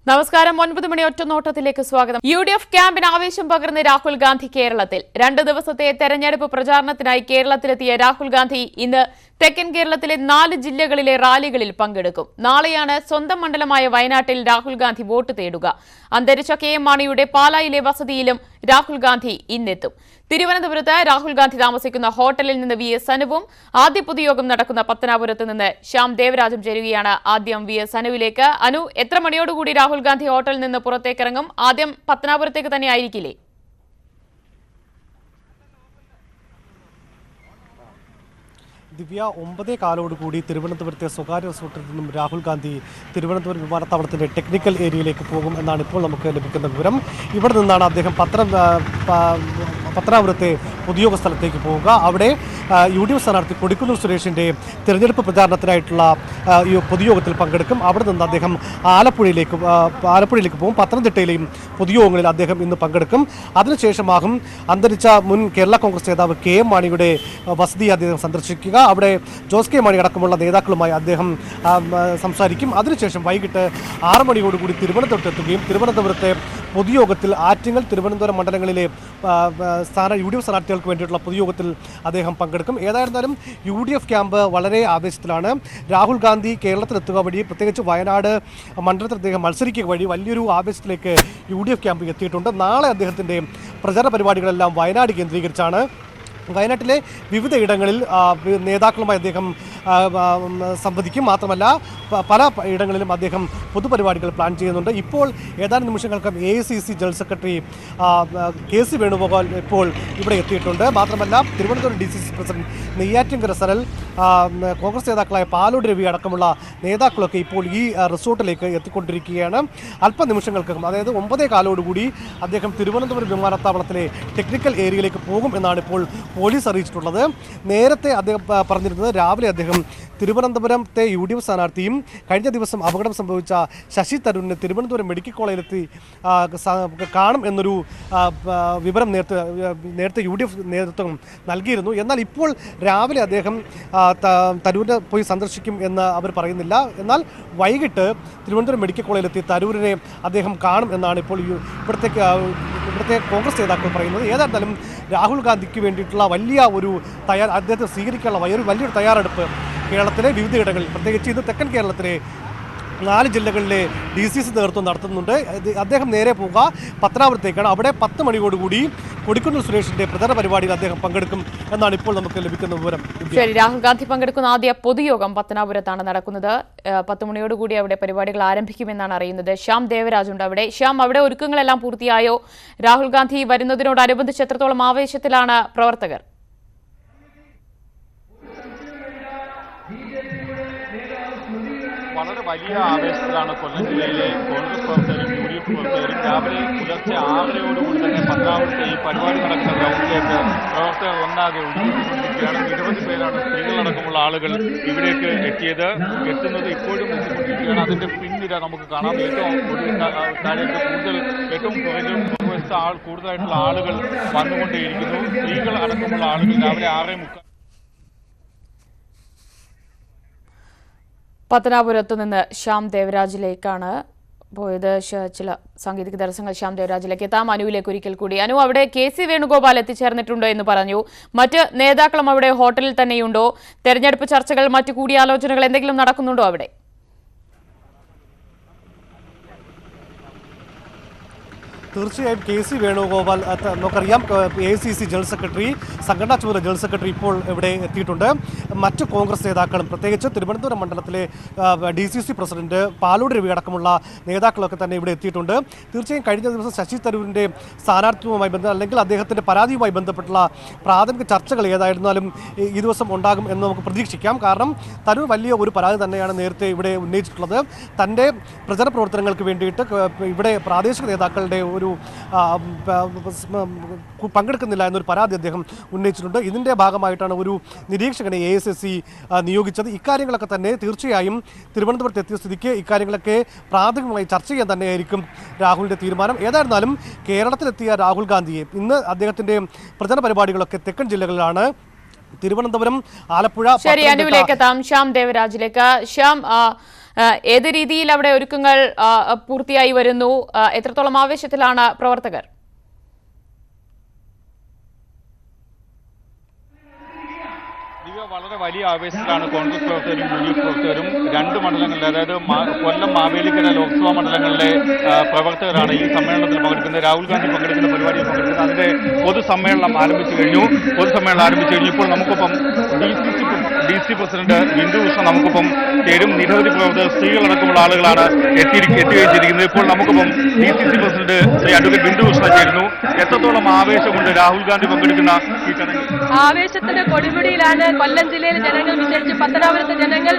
നമസ്കാരം. 9 മണി ഒറ്റനോട്ടത്തിലേക്ക് സ്വാഗതം. UDF ക്യാമ്പിന് ആവേശം പകർന്ന് രാഹുൽ ഗാന്ധി കേരളത്തിൽ. 2 ദിവസത്തെ തെരഞ്ഞെടുപ്പ് പ്രചാരണത്തിനായി കേരളത്തിലെത്തിയ രാഹുൽ ഗാന്ധി ഇന്ന് തെക്കൻ കേരളത്തിലെ 4 ജില്ലകളിലെ റാലികളിൽ പങ്കെടുക്കും. നാളെയാണ് സ്വന്തം മണ്ഡലമായ വയനാട്ടിൽ രാഹുൽ ഗാന്ധി വോട്ട് തേടുക. അന്തരിച്ച KM മാണിയുടെ പാലായിലെ വസതിയിലും രാഹുൽ ഗാന്ധി ഇന്നെത്തും. തിരുവനന്തപുരത്ത് രാഹുൽ ഗാന്ധി താമസിക്കുന്ന ഹോട്ടലിൽ നിന്ന് VS അനുവും, ആദ്യ പൊതുയോഗം നടക്കുന്ന പത്തനാപുരത്ത് നിന്ന് ശ്യാം ദേവരാജും ചേരുകയാണ്. ആദ്യം VS അനുവിലേക്ക്. അനു, എത്ര മണിയോടുകൂടി രാഹുൽ ഗാന്ധി ഹോട്ടലിൽ നിന്ന് പുറത്തേക്കിറങ്ങും? ആദ്യം പത്തനാപുരത്തേക്ക് തന്നെ ആയിരിക്കില്ലേ? ദിവ്യ, 9:15 തിരുവനന്തപുരത്തെ സ്വകാര്യ റിസോർട്ടിൽ നിന്നും രാഹുൽ ഗാന്ധി തിരുവനന്തപുരം വിമാനത്താവളത്തിൻ്റെ ടെക്നിക്കൽ ഏരിയയിലേക്ക് പോകും എന്നാണ് ഇപ്പോൾ നമുക്ക് ലഭിക്കുന്ന വിവരം. ഇവിടെ നിന്നാണ് അദ്ദേഹം പത്തനാപുരത്തെ പൊതുയോഗ സ്ഥലത്തേക്ക് പോവുക. അവിടെ UDF സ്ഥാനാർത്ഥി കൊടിക്കുന്നിൽ സുരേഷിൻ്റെ തിരഞ്ഞെടുപ്പ് പ്രചാരണത്തിനായിട്ടുള്ള ഈ പൊതുയോഗത്തിൽ പങ്കെടുക്കും. അവിടെ നിന്ന് അദ്ദേഹം ആലപ്പുഴയിലേക്ക് പോകും. പത്തനംതിട്ടയിലെയും പൊതുയോഗങ്ങളിൽ അദ്ദേഹം ഇന്ന് പങ്കെടുക്കും. അതിനുശേഷമാകും അന്തരിച്ച മുൻ കേരള കോൺഗ്രസ് നേതാവ് KM മാണിയുടെ വസതി അദ്ദേഹം സന്ദർശിക്കുക. അവിടെ ജോസ് കെ മാണി അടക്കമുള്ള നേതാക്കളുമായി അദ്ദേഹം സംസാരിക്കും. അതിനുശേഷം വൈകിട്ട് 6 മണിയോടുകൂടി തിരുവനന്തപുരത്ത് എത്തുകയും തിരുവനന്തപുരത്തെ പൊതുയോഗത്തിൽ ആറ്റിങ്ങൽ, തിരുവനന്തപുരം മണ്ഡലങ്ങളിലെ UDF സ്ഥാനാർത്ഥികൾക്ക് വേണ്ടിയിട്ടുള്ള പൊതുയോഗത്തിൽ അദ്ദേഹം പങ്കെടുക്കും. ഏതായിരുന്നാലും UDF ക്യാമ്പ് വളരെ ആവേശത്തിലാണ്. രാഹുൽ ഗാന്ധി കേരളത്തിലെത്തുക വഴി, പ്രത്യേകിച്ച് വയനാട് മണ്ഡലത്തിൽ അദ്ദേഹം മത്സരിക്കുക വഴി വലിയൊരു ആവേശത്തിലേക്ക് UDF ക്യാമ്പ് എത്തിയിട്ടുണ്ട്. നാളെ അദ്ദേഹത്തിൻ്റെ പ്രചാരണ പരിപാടികളെല്ലാം വയനാട് കേന്ദ്രീകരിച്ചാണ്. വയനാട്ടിലെ വിവിധ ഇടങ്ങളിൽ നേതാക്കളുമായി അദ്ദേഹം സംവദിക്കും. മാത്രമല്ല പല ഇടങ്ങളിലും അദ്ദേഹം പൊതുപരിപാടികൾ പ്ലാൻ ചെയ്യുന്നുണ്ട്. ഇപ്പോൾ ഏതാനും നിമിഷങ്ങൾക്കും AICC general secretary KC Venugopal ഇപ്പോൾ ഇവിടെ എത്തിയിട്ടുണ്ട്. മാത്രമല്ല തിരുവനന്തപുരം DCC പ്രസിഡന്റ് നെയ്യാറ്റിൻകര സനൽ, കോൺഗ്രസ് നേതാക്കളായ പാലോട് രവി അടക്കമുള്ള നേതാക്കളൊക്കെ ഇപ്പോൾ ഈ റിസോർട്ടിലേക്ക് എത്തിക്കൊണ്ടിരിക്കുകയാണ്. അല്പനിമിഷങ്ങൾക്കും, അതായത് 9:15 അദ്ദേഹം തിരുവനന്തപുരം വിമാനത്താവളത്തിലെ ടെക്നിക്കൽ ഏരിയയിലേക്ക് പോകും എന്നാണ് ഇപ്പോൾ പോലീസ് അറിയിച്ചിട്ടുള്ളത്. നേരത്തെ അദ്ദേഹം പറഞ്ഞിരുന്നത് രാവിലെ അദ്ദേഹം തിരുവനന്തപുരത്തെ UDF സ്ഥാനാർത്ഥിയും കഴിഞ്ഞ ദിവസം അപകടം സംഭവിച്ച ശശി തരൂരിനെ തിരുവനന്തപുരം മെഡിക്കൽ കോളേജിലെത്തി കാണും എന്നൊരു വിവരം നേരത്തെ UDF നേതൃത്വം നൽകിയിരുന്നു. എന്നാൽ ഇപ്പോൾ രാവിലെ അദ്ദേഹം തരൂരിനെ പോയി സന്ദർശിക്കും എന്ന് അവർ പറയുന്നില്ല. എന്നാൽ വൈകിട്ട് തിരുവനന്തപുരം മെഡിക്കൽ കോളേജിലെത്തി തരൂരിനെ അദ്ദേഹം കാണും എന്നാണ് ഇപ്പോൾ ഇവിടുത്തെ കോൺഗ്രസ് നേതാക്കൾ പറയുന്നത്. ഏതായിരുന്നാലും രാഹുൽ ഗാന്ധിക്ക് വേണ്ടിയിട്ടുള്ള വലിയ ഒരു അദ്ദേഹത്തെ സ്വീകരിക്കാനുള്ള വലിയൊരു തയ്യാറെടുപ്പ് കേരളത്തിലെ വിവിധയിടങ്ങളിൽ, പ്രത്യേകിച്ച് ഇത് തെക്കൻ കേരളത്തിലെ 4 ജില്ലകളിലെ DCC നേതൃത്വം നടത്തുന്നുണ്ട്. അദ്ദേഹം നേരെ പോവുക പത്തനാപുരത്തേക്കാണ്. അവിടെ 10 മണിയോടുകൂടി കൊടിക്കുന്നിൽ സുരേഷിന്റെ പ്രചരണ പരിപാടിയിൽ അദ്ദേഹം പങ്കെടുക്കും എന്നാണ് ഇപ്പോൾ നമുക്ക് ലഭിക്കുന്ന വിവരം. ശരി, രാഹുൽ ഗാന്ധി പങ്കെടുക്കുന്ന ആദ്യ പൊതുയോഗം പത്തനാപുരത്താണ് നടക്കുന്നത്. 10 മണിയോടുകൂടി അവിടെ പരിപാടികൾ ആരംഭിക്കുമെന്നാണ് അറിയുന്നത്. ശ്യാം ദേവരാജ് ഉണ്ട് അവിടെ. ശ്യാം, അവിടെ ഒരുക്കങ്ങളെല്ലാം പൂർത്തിയായോ? രാഹുൽ ഗാന്ധി വരുന്നതിനോടനുബന്ധിച്ച് എത്രത്തോളം ആവേശത്തിലാണ് പ്രവർത്തകർ? വളരെ വലിയ ആവേശത്തിലാണ് കൊല്ലം ജില്ലയിലെ കോൺഗ്രസ് പ്രവർത്തകരും UDF പ്രവർത്തകരും. രാവിലെ പുലർച്ചെ 6:00 തന്നെ പത്തനാപുരത്തെ ഈ പരിപാടി നടക്കുന്ന ഗ്രൗണ്ടിലേക്ക് പ്രവർത്തകർ ഒന്നാകെ ഒഴുകിക്കൊണ്ടിരിക്കുകയാണ്. നിരവധി പേരാണ്, സ്ത്രീകളടക്കമുള്ള ആളുകൾ ഇവിടേക്ക് എത്തുന്നത് ഇപ്പോഴും എത്തിക്കൊണ്ടിരിക്കുകയാണ്. അതിന്റെ പിന്നിര നമുക്ക് കാണാം. ഏറ്റവും പുറകിൽ കൂടുതലായിട്ടുള്ള ആളുകൾ വന്നുകൊണ്ടേയിരിക്കുന്നു. സ്ത്രീകൾ അടക്കമുള്ള ആളുകൾ രാവിലെ 6:30 പത്തനാപുരത്ത് നിന്ന് ശ്യാം ദേവരാജിലേക്കാണ് പോയത്. ചില സാങ്കേതിക തടസ്സങ്ങൾ ശ്യാം ദേവരാജിലേക്ക് എത്താം. അനുവിലേക്ക് ഒരിക്കൽ കൂടി. അനു, അവിടെ KC വേണുഗോപാൽ എത്തിച്ചേർന്നിട്ടുണ്ടോ എന്ന് പറഞ്ഞു. മറ്റ് നേതാക്കളും അവിടെ ഹോട്ടലിൽ തന്നെയുണ്ടോ? തെരഞ്ഞെടുപ്പ് ചർച്ചകൾ, മറ്റു കൂടിയാലോചനകൾ എന്തെങ്കിലും നടക്കുന്നുണ്ടോ അവിടെ? തീർച്ചയായും KC വേണുഗോപാൽ, നമുക്കറിയാം AICC ജനറൽ സെക്രട്ടറി, സംഘടനാ ചുമതല ജനറൽ സെക്രട്ടറി ഇപ്പോൾ ഇവിടെ എത്തിയിട്ടുണ്ട്. മറ്റ് കോൺഗ്രസ് നേതാക്കളും, പ്രത്യേകിച്ച് തിരുവനന്തപുരം മണ്ഡലത്തിലെ DCC പ്രസിഡന്റ് പാലോട് രവി അടക്കമുള്ള നേതാക്കളൊക്കെ തന്നെ ഇവിടെ എത്തിയിട്ടുണ്ട്. തീർച്ചയായും കഴിഞ്ഞ ദിവസം ശശി തരൂരിൻ്റെ സ്ഥാനാർത്ഥിത്വവുമായി അല്ലെങ്കിൽ അദ്ദേഹത്തിൻ്റെ പരാതിയുമായി ബന്ധപ്പെട്ടുള്ള പ്രാഥമിക ചർച്ചകൾ ഏതായിരുന്നാലും ഈ ദിവസം ഉണ്ടാകും എന്ന് നമുക്ക് പ്രതീക്ഷിക്കാം. കാരണം തരൂർ വലിയ ഒരു പരാതി തന്നെയാണ് നേരത്തെ ഇവിടെ ഉന്നയിച്ചിട്ടുള്ളത്. തൻ്റെ പ്രചരണ പ്രവർത്തനങ്ങൾക്ക് വേണ്ടിയിട്ട് ഇവിടെ പ്രാദേശിക നേതാക്കളുടെ ഒരു പങ്കെടുക്കുന്നില്ല എന്നൊരു പരാതി അദ്ദേഹം ഉന്നയിച്ചിട്ടുണ്ട്. ഇതിൻ്റെ ഭാഗമായിട്ടാണ് ഒരു നിരീക്ഷകനെ AICC നിയോഗിച്ചത്. ഇക്കാര്യങ്ങളൊക്കെ തന്നെ തീർച്ചയായും തിരുവനന്തപുരത്ത് എത്തിയ സ്ഥിതിക്ക് ഇക്കാര്യങ്ങളൊക്കെ പ്രാഥമികമായി ചർച്ച ചെയ്യാൻ തന്നെയായിരിക്കും രാഹുലിൻ്റെ തീരുമാനം. ഏതായിരുന്നാലും കേരളത്തിലെത്തിയ രാഹുൽ ഗാന്ധിയെ ഇന്ന് അദ്ദേഹത്തിൻ്റെ പ്രചരണ പരിപാടികളൊക്കെ തെക്കൻ ജില്ലകളിലാണ്. തിരുവനന്തപുരം, ആലപ്പുഴ. ശരി, അനുവിലേക്ക് എത്താം. ശ്യാം ദേവരാജിലേക്ക്. ശ്യാം, ഏത് രീതിയിൽ അവിടെ ഒരുക്കങ്ങൾ പൂർത്തിയായി വരുന്നു? എത്രത്തോളം ആവേശത്തിലാണ് പ്രവർത്തകർ? വളരെ വലിയ ആവേശത്തിലാണ് കോൺഗ്രസ് പ്രവർത്തകരും യു.ഡി.എഫ് പ്രവർത്തകരും. രണ്ട് മണ്ഡലങ്ങളിൽ, അതായത് കൊല്ലം മാവേലിക്കര ലോക്സഭാ മണ്ഡലങ്ങളിലെ പ്രവർത്തകരാണ് ഈ സമ്മേളനത്തിൽ പങ്കെടുക്കുന്നത്. രാഹുൽ ഗാന്ധി പങ്കെടുക്കുന്ന പരിപാടിയിൽ പങ്കെടുക്കുന്നത്. അതിന്റെ പൊതുസമ്മേളനം ആരംഭിച്ചു കഴിഞ്ഞു. ഇപ്പോൾ നമുക്കൊപ്പം ഡി.സി പ്രസിഡന്റ് ബിന്ദു കൃഷ്ണ നമുക്കൊപ്പം ചേരും. നിരവധി പ്രവർത്തകർ, സ്ത്രീകളടക്കമുള്ള ആളുകളാണ് എത്തുകയും ചെയ്തിരിക്കുന്നത്. ഇപ്പോൾ നമുക്കൊപ്പം DCC president Shri advocate Bindu Krishna ചേരുന്നു. എത്രത്തോളം ആവേശമുണ്ട് രാഹുൽ ഗാന്ധി പങ്കെടുക്കുന്ന ഈ ചടങ്ങിൽ? ആവേശത്തിന്റെ കൊടുമുടിയിലാണ് കൊല്ലം ജില്ലയിലെ ജനങ്ങൾ, വിശേഷിച്ച് പത്തനാപുരത്തെ ജനങ്ങൾ.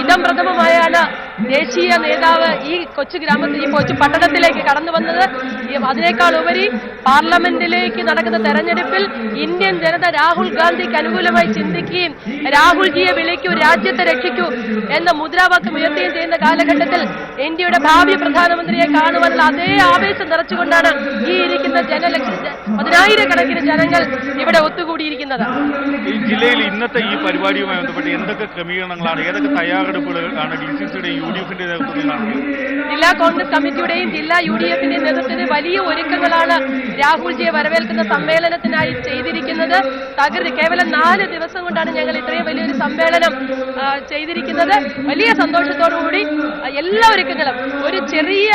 ഇതം പ്രഥമമായാണ് ദേശീയ നേതാവ് ഈ കൊച്ചു പട്ടണത്തിലേക്ക് കടന്നു വന്നത്. അതിനേക്കാൾ ഉപരി പാർലമെന്റിലേക്ക് നടക്കുന്ന തെരഞ്ഞെടുപ്പിൽ ഇന്ത്യൻ ജനത രാഹുൽ ഗാന്ധിക്ക് അനുകൂലമായി ചിന്തിക്കുകയും രാഹുൽജിയെ വിളിക്കൂ, രാജ്യത്തെ രക്ഷിക്കൂ എന്ന മുദ്രാവാക്യം ഉയർത്തുകയും ചെയ്യുന്ന കാലഘട്ടത്തിൽ ഇന്ത്യയുടെ ഭാവി പ്രധാനമന്ത്രിയെ കാണുവാനുള്ള അതേ ആവേശം നിറച്ചുകൊണ്ടാണ് ഈ ഇരിക്കുന്ന പതിനായിരക്കണക്കിന് ജനങ്ങൾ ഇവിടെ ഒത്തുകൂടിയിരിക്കുന്നത്. ഈ ജില്ലയിൽ ഇന്നത്തെ ഈ പരിപാടിയുമായി ബന്ധപ്പെട്ട് എന്തൊക്കെ ക്രമീകരണങ്ങളാണ്, ഏതൊക്കെ തയ്യാറെടുപ്പുകളാണ് DCCയുടെ യുഡിഎഫിന്റെ നേതൃത്വത്തിൽ നടത്തിയത്? ജില്ലാ കോൺഗ്രസ് കമ്മിറ്റിയുടെയും ജില്ലാ UDF-ന്റെയും നേതൃത്വത്തിൽ വലിയ ഒരുക്കങ്ങളാണ് രാഹുൽജിയെ വരവേൽക്കുന്ന സമ്മേളനത്തിനായി ചെയ്തിരിക്കുന്നത്. കേവലം 4 ദിവസം കൊണ്ടാണ് ഞങ്ങൾ ഇത്രയും വലിയൊരു സമ്മേളനം ചെയ്തിരിക്കുന്നത്. വലിയ സന്തോഷത്തോടുകൂടി എല്ലാ ഒരുക്കങ്ങളും, ഒരു ചെറിയ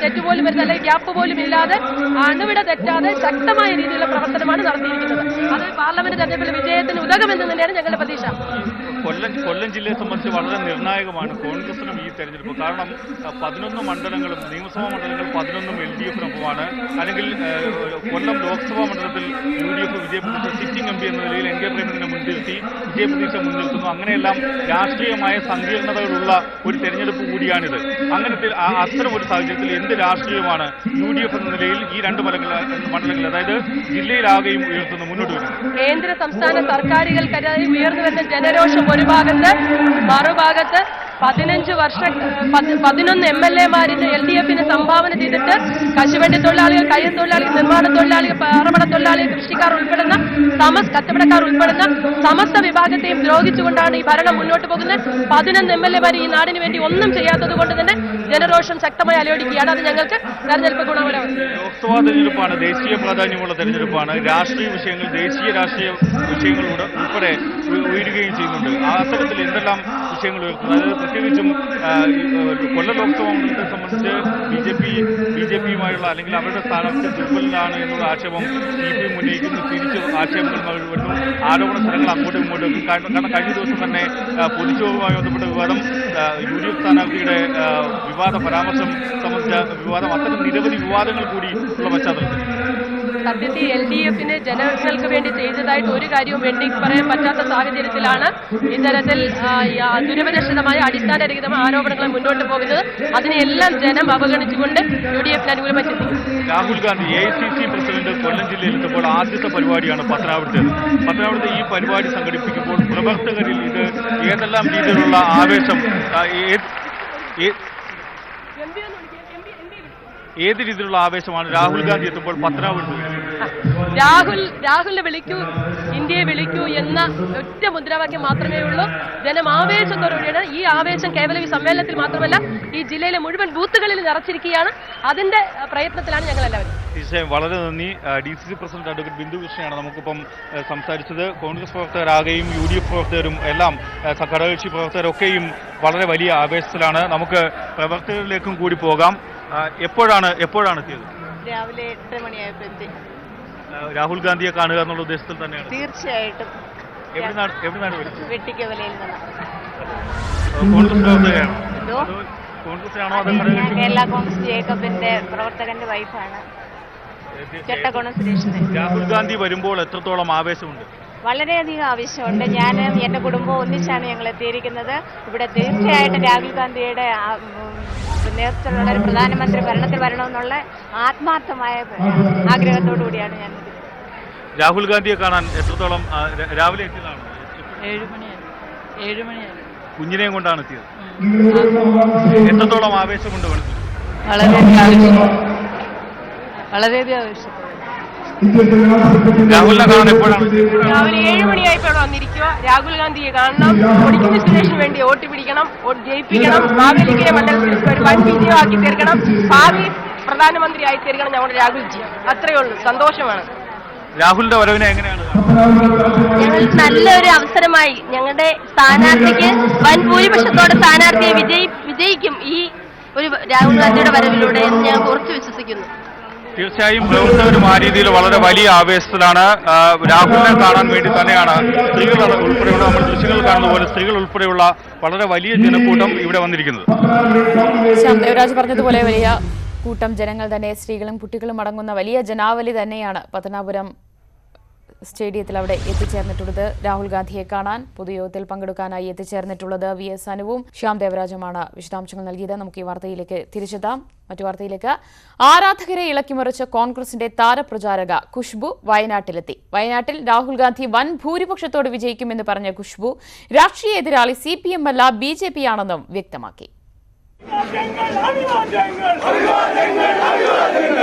തെറ്റുപോലും വരുന്ന അല്ലെങ്കിൽ ഗ്യാപ്പ് പോലും ഇല്ലാതെ, അണുവിട തെറ്റാതെ ശക്തമായ രീതിയിലുള്ള പ്രവർത്തനമാണ് നടത്തിയിരിക്കുന്നത്. അത് പാർലമെന്റ് തെരഞ്ഞെടുപ്പിൽ വിജയത്തിന് ഉതകുമെന്ന് തന്നെയാണ് ഞങ്ങളുടെ പ്രതീക്ഷ. കൊല്ലം ജില്ലയെ സംബന്ധിച്ച് വളരെ നിർണായകമാണ് കോൺഗ്രസിനും ഈ തെരഞ്ഞെടുപ്പ്. കാരണം 11 മണ്ഡലങ്ങളും, നിയമസഭാ മണ്ഡലങ്ങൾ 11 LDF-നൊപ്പമാണ്. അല്ലെങ്കിൽ കൊല്ലം ലോക്സഭാ മണ്ഡലത്തിൽ UDF വിജയപ്രതീക്ഷ സിറ്റിംഗ് MP എന്ന നിലയിൽ NK പ്രേമചന്ദ്രനെ മുൻനിർത്തി വിജയപ്രതീക്ഷ മുൻനിർത്തുന്നു. അങ്ങനെയെല്ലാം രാഷ്ട്രീയമായ സങ്കീർണതകളുള്ള ഒരു തെരഞ്ഞെടുപ്പ് കൂടിയാണിത്. അങ്ങനത്തെ അത്തരം ഒരു സാഹചര്യത്തിൽ എന്ത് രാഷ്ട്രീയമാണ് UDF എന്ന നിലയിൽ ഈ 2 മണ്ഡലങ്ങൾ, അതായത് ജില്ലയിലാകെയും ഉയർത്തുന്നു, മുന്നോട്ട് വരുന്നത്? കേന്ദ്ര സംസ്ഥാന സർക്കാരുകൾക്കെതിരെ ഉയർന്നു വരുന്ന ജനരോഷം ഒരു ഭാഗത്ത്, മറുഭാഗത്ത് 11 MLA-മാരിന് LDF-ന് സംഭാവന ചെയ്തിട്ട് കശുവണ്ടി തൊഴിലാളികൾ, കയ്യിൽ തൊഴിലാളികൾ, നിർമ്മാണ തൊഴിലാളികൾ, പാറമട തൊഴിലാളികൾ, കൃഷിക്കാർ ഉൾപ്പെടുന്ന കച്ചവടക്കാർ ഉൾപ്പെടുന്ന സമസ്ത വിഭാഗത്തെയും ദ്രോഹിച്ചുകൊണ്ടാണ് ഈ ഭരണം മുന്നോട്ട് പോകുന്നത്. 11 MLA-മാർ ഈ നാടിന് വേണ്ടി ഒന്നും ചെയ്യാത്തത് കൊണ്ട് തന്നെ ജനരോഷം ശക്തമായി അലയൊടിക്കുകയാണ്. അത് ഞങ്ങൾക്ക് തെരഞ്ഞെടുപ്പ് ഗുണപരമാണ്. ലോക്സഭാ തെരഞ്ഞെടുപ്പാണ്, ദേശീയ പ്രാധാന്യമുള്ള തെരഞ്ഞെടുപ്പാണ്. രാഷ്ട്രീയ വിഷയങ്ങൾ, ദേശീയ രാഷ്ട്രീയ വിഷയങ്ങളോട് ഉൾപ്പെടെ ഉയരുകയും ചെയ്യുന്നുണ്ട്. അത്തരത്തിൽ എന്തെല്ലാം വിഷയങ്ങൾ ഉയർത്തുന്നത്? അതായത് പ്രത്യേകിച്ചും കൊല്ലം ലോക്സഭാ മണ്ഡലത്തെ സംബന്ധിച്ച് ബിജെപിയുമായുള്ള, അല്ലെങ്കിൽ അവരുടെ സ്ഥാനാർത്ഥി ദുർബലനാണ് എന്നുള്ള ആക്ഷേപം CPM ഉന്നയിക്കുന്നു. തിരിച്ച് ആക്ഷേപങ്ങൾ വരുന്നു, ആരോപണ സ്ഥലങ്ങൾ അങ്ങോട്ടും ഇങ്ങോട്ടും. കാരണം കഴിഞ്ഞ ദിവസം തന്നെ പൊതുച്ചോറുമായി ബന്ധപ്പെട്ട വിവാദം, UDF സ്ഥാനാർത്ഥിയുടെ വിവാദ പരാമർശം സംബന്ധിച്ച വിവാദം, അത്തരം നിരവധി വിവാദങ്ങൾ കൂടി ഉള്ള പശ്ചാത്തലത്തിൽ സത്യത്തിൽ LDF-ന് ജനങ്ങൾക്ക് വേണ്ടി ചെയ്തതായിട്ട് ഒരു കാര്യവും വേണ്ടി പറയാൻ പറ്റാത്ത സാഹചര്യത്തിലാണ് ഇത്തരത്തിൽ ദുരുപദേശിതമായ അടിസ്ഥാനരഹിതമായ ആരോപണങ്ങൾ മുന്നോട്ട് പോകുന്നത്. അതിനെല്ലാം ജനം അവഗണിച്ചുകൊണ്ട് UDF-ന് അനുകൂലമായി ചിന്തിക്കും. രാഹുൽ ഗാന്ധി AICC പ്രസിഡന്റ് കൊല്ലം ജില്ലയിലെത്തുമ്പോൾ ആദ്യത്തെ പരിപാടിയാണ് പത്തനാപുരത്ത് ഈ പരിപാടി സംഘടിപ്പിക്കുമ്പോൾ പ്രവർത്തകരിൽ ഇത് ഏതെല്ലാം രീതിയിലുള്ള ആവേശം, ഏത് രീതിയിലുള്ള ആവേശമാണ് രാഹുൽ ഗാന്ധി എത്തുമ്പോൾ പത്തനാപുരത്ത്? രാഹുലിനെ വിളിക്കൂ, ഇന്ത്യയെ വിളിക്കൂ എന്ന ഒറ്റ മുദ്രാവാക്യം മാത്രമേ ഉള്ളൂ. ജനം ആവേശത്തോടുകൂടിയാണ്. ഈ ആവേശം കേവലം ഈ സമ്മേളനത്തിൽ മാത്രമല്ല, ഈ ജില്ലയിലെ മുഴുവൻ ബൂത്തുകളിൽ നിറച്ചിരിക്കുകയാണ്. അതിന്റെ പ്രയത്നത്തിലാണ് ഞങ്ങൾ എല്ലാവരും. തീർച്ചയായും വളരെ നന്ദി. DCC പ്രസിഡന്റ് അഡ്വക്കേറ്റ് ബിന്ദു കൃഷ്ണയാണ് നമുക്കിപ്പം സംസാരിച്ചത്. കോൺഗ്രസ് പ്രവർത്തകരാകെയും UDF പ്രവർത്തകരും എല്ലാം, ഘടകകക്ഷി പ്രവർത്തകരൊക്കെയും വളരെ വലിയ ആവേശത്തിലാണ്. നമുക്ക് പ്രവർത്തകരിലേക്കും കൂടി പോകാം. എപ്പോഴാണ് എത്തിയത്? രാവിലെ 8 മണിയായപ്പോഴത്തെ. രാഹുൽ ഗാന്ധിയെ കാണുക എന്നുള്ള ഉദ്ദേശത്തിൽ തന്നെയാണ്? തീർച്ചയായിട്ടും. എവിടുന്നാണ് വിളിച്ചത്? വെട്ടിക്കവലയിൽ നിന്ന്. കോൺഗ്രസ് പ്രവർത്തകരാണോ? കോൺഗ്രസിനാണോ? കേരള കോൺഗ്രസ് ജേക്കബിന്റെ പ്രവർത്തകന്റെ വൈഫാണ്. ചട്ടക്കോണം സുരേഷിന്. രാഹുൽ ഗാന്ധി വരുമ്പോൾ എത്രത്തോളം ആവേശമുണ്ട്? വളരെയധികം ആവശ്യമുണ്ട്. ഞാനും എൻ്റെ കുടുംബവും ഒന്നിച്ചാണ് ഞങ്ങൾ എത്തിയിരിക്കുന്നത്. ഇവിടെ തീർച്ചയായിട്ടും രാഹുൽ ഗാന്ധിയുടെ നേതൃത്വത്തിലുള്ള ഒരു പ്രധാനമന്ത്രി ഭരണത്തിൽ വരണമെന്നുള്ള ആത്മാർത്ഥമായ ആഗ്രഹത്തോടു കൂടിയാണ് ഞാൻ. രാഹുൽ ഗാന്ധിയെ കാണാൻ എത്രത്തോളം രാവിലെ എത്തിയതാണ്? 7 മണിയായി. കുഞ്ഞിനെയും കൊണ്ടാണ് എത്തിയത്. എത്രത്തോളം ആവേശമുണ്ട്? വളരെയധികം ആവശ്യം. രാഹുലിനെ കാണാൻ എപ്പോഴാണ്? രാവിലെ 7 മണിയായപ്പോൾ വന്നിരിക്കുക. രാഹുൽ ഗാന്ധിയെ കാണണം, പൊടിക്കുന്ന സുരേഷിന് വേണ്ടി വോട്ട് പിടിക്കണം, ജയിപ്പിക്കണം, മാവേലിക്കര മണ്ഡലത്തിൽ ഒരു വൻ വിജയമാക്കി തീർക്കണം, ഭാവി പ്രധാനമന്ത്രിയായി തീർക്കണം ഞങ്ങളുടെ രാഹുൽജി. അത്രയേ ഉള്ളൂ, സന്തോഷമാണ്. രാഹുലിന്റെ വരവിനെ എങ്ങനെയാണ്? ഞങ്ങൾ നല്ലൊരു അവസരമായി ഞങ്ങളുടെ സ്ഥാനാർത്ഥിക്ക് വൻ ഭൂരിപക്ഷത്തോടെ സ്ഥാനാർത്ഥിയെ വിജയിക്കും ഈ ഒരു രാഹുൽ ഗാന്ധിയുടെ വരവിലൂടെ എന്ന് ഞാൻ ഉറച്ചു വിശ്വസിക്കുന്നു. തീർച്ചയായും പ്രവർത്തകരും ആ രീതിയിൽ വളരെ വലിയ ആവേശത്തിലാണ്. രാഹുലിനെ കാണാൻ വേണ്ടി തന്നെയാണ് സ്ത്രീകൾ ഉൾപ്പെടെയുള്ള, നമ്മൾ ദൃശ്യങ്ങൾ കാണുന്ന പോലെ സ്ത്രീകൾ ഉൾപ്പെടെയുള്ള വളരെ വലിയ ജനക്കൂട്ടം ഇവിടെ വന്നിരിക്കുന്നത്. ശ്യാം ദേവരാജ് പറഞ്ഞതുപോലെ വലിയ കൂട്ടം ജനങ്ങൾ തന്നെ, സ്ത്രീകളും കുട്ടികളും അടങ്ങുന്ന വലിയ ജനാവലി തന്നെയാണ് പത്തനാപുരം സ്റ്റേഡിയത്തിൽ അവിടെ എത്തിച്ചേർന്നിട്ടുള്ളത്. രാഹുൽ ഗാന്ധിയെ കാണാൻ പൊതുയോഗത്തിൽ പങ്കെടുക്കാനായി എത്തിച്ചേർന്നിട്ടുള്ളത് VS അനുവും ശ്യാം ദേവരാജുമാണ് വിശദാംശങ്ങൾ നൽകിയത്. നമുക്ക് ഈ വാർത്തയിലേക്ക് തിരിച്ചെത്താം. മറ്റു വാർത്തയിലേക്ക്. ആരാധകരെ ഇളക്കിമറിച്ച കോൺഗ്രസിന്റെ താരപ്രചാരക ഖുഷ്ബു വയനാട്ടിലെത്തി. വയനാട്ടിൽ രാഹുൽ ഗാന്ധി വൻ ഭൂരിപക്ഷത്തോട് വിജയിക്കുമെന്ന് പറഞ്ഞ ഖുഷ്ബു രാഷ്ട്രീയ എതിരാളി CPM അല്ല BJP ആണെന്നും വ്യക്തമാക്കി.